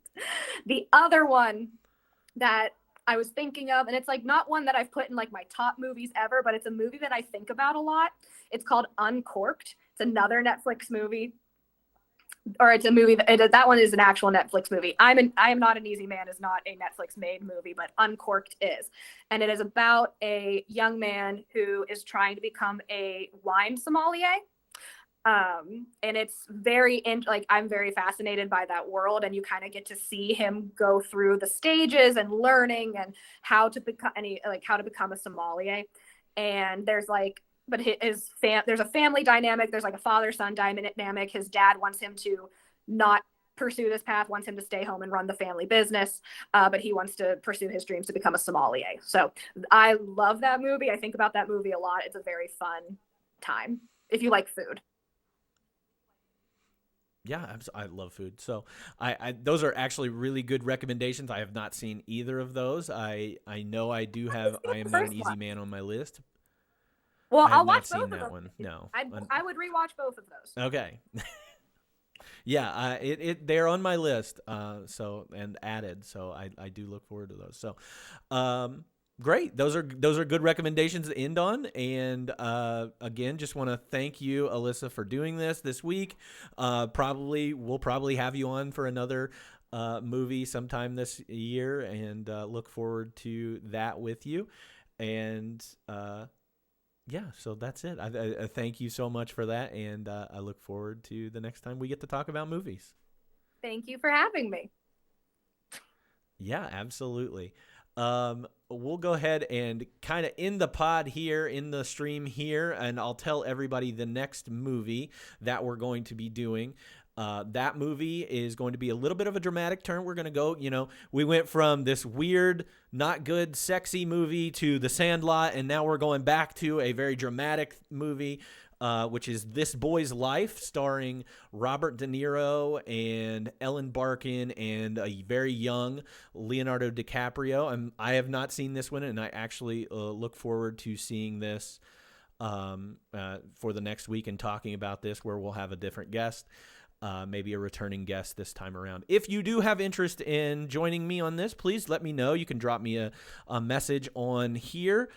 the other one that I was thinking of, and it's like not one that I've put in like my top movies ever, but it's a movie that I think about a lot. It's called Uncorked. It's another Netflix movie, or it's a movie that one is an actual Netflix movie. I am not an easy man is not a Netflix made movie, but Uncorked is, and it is about a young man who is trying to become a wine sommelier. And it's like I'm very fascinated by that world, and you kind of get to see him go through the stages and learning and how to become how to become a sommelier. And there's like but there's a family dynamic. There's like a father son dynamic. His dad wants him to not pursue this path, wants him to stay home and run the family business, but he wants to pursue his dreams to become a sommelier. So I love that movie. I think about that movie a lot. It's a very fun time if you like food. Yeah, I love food. So I those are actually really good recommendations. I have not seen either of those. I know I do have I Am The Not an first Easy one. Man on my list. Well, I have I'll not watch seen both of that them. one. No. I would rewatch both of those. Okay. Yeah, they're on my list. So and added. So I do look forward to those. So, great. Those are good recommendations to end on. And again, just want to thank you, Alyssa, for doing this week. We'll probably have you on for another movie sometime this year, and look forward to that with you. And yeah, so that's it. I thank you so much for that, and I look forward to the next time we get to talk about movies. Thank you for having me. Yeah, absolutely. We'll go ahead and kind of end the pod here, in the stream here, and I'll tell everybody the next movie that we're going to be doing. That movie is going to be a little bit of a dramatic turn. We're going to go, we went from this weird, not good, sexy movie to The Sandlot, and now we're going back to a very dramatic movie, which is This Boy's Life, starring Robert De Niro and Ellen Barkin and a very young Leonardo DiCaprio. I have not seen this one, and I actually look forward to seeing this for the next week and talking about this, where we'll have a different guest. Maybe a returning guest this time around. If you do have interest in joining me on this, please let me know. You can drop me a message on here.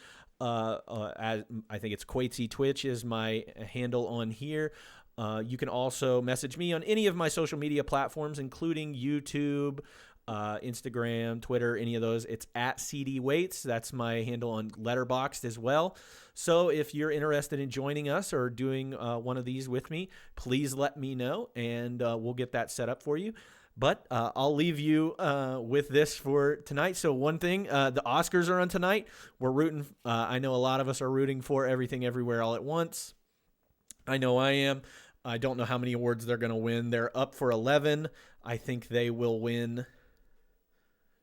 I think it's Quatesy Twitch is my handle on here. You can also message me on any of my social media platforms, including YouTube, Instagram, Twitter, any of those. It's at CD Waits. That's my handle on Letterboxd as well. So if you're interested in joining us or doing one of these with me, please let me know, and we'll get that set up for you. But I'll leave you with this for tonight. So one thing, the Oscars are on tonight. We're rooting. I know a lot of us are rooting for Everything Everywhere All at Once. I know I am. I don't know how many awards they're going to win. They're up for 11. I think they will win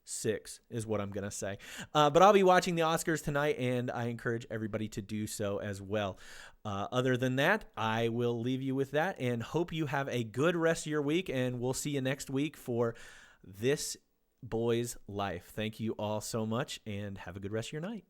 6 is what I'm going to say. But I'll be watching the Oscars tonight, and I encourage everybody to do so as well. Other than that, I will leave you with that and hope you have a good rest of your week, and we'll see you next week for This Boy's Life. Thank you all so much, and have a good rest of your night.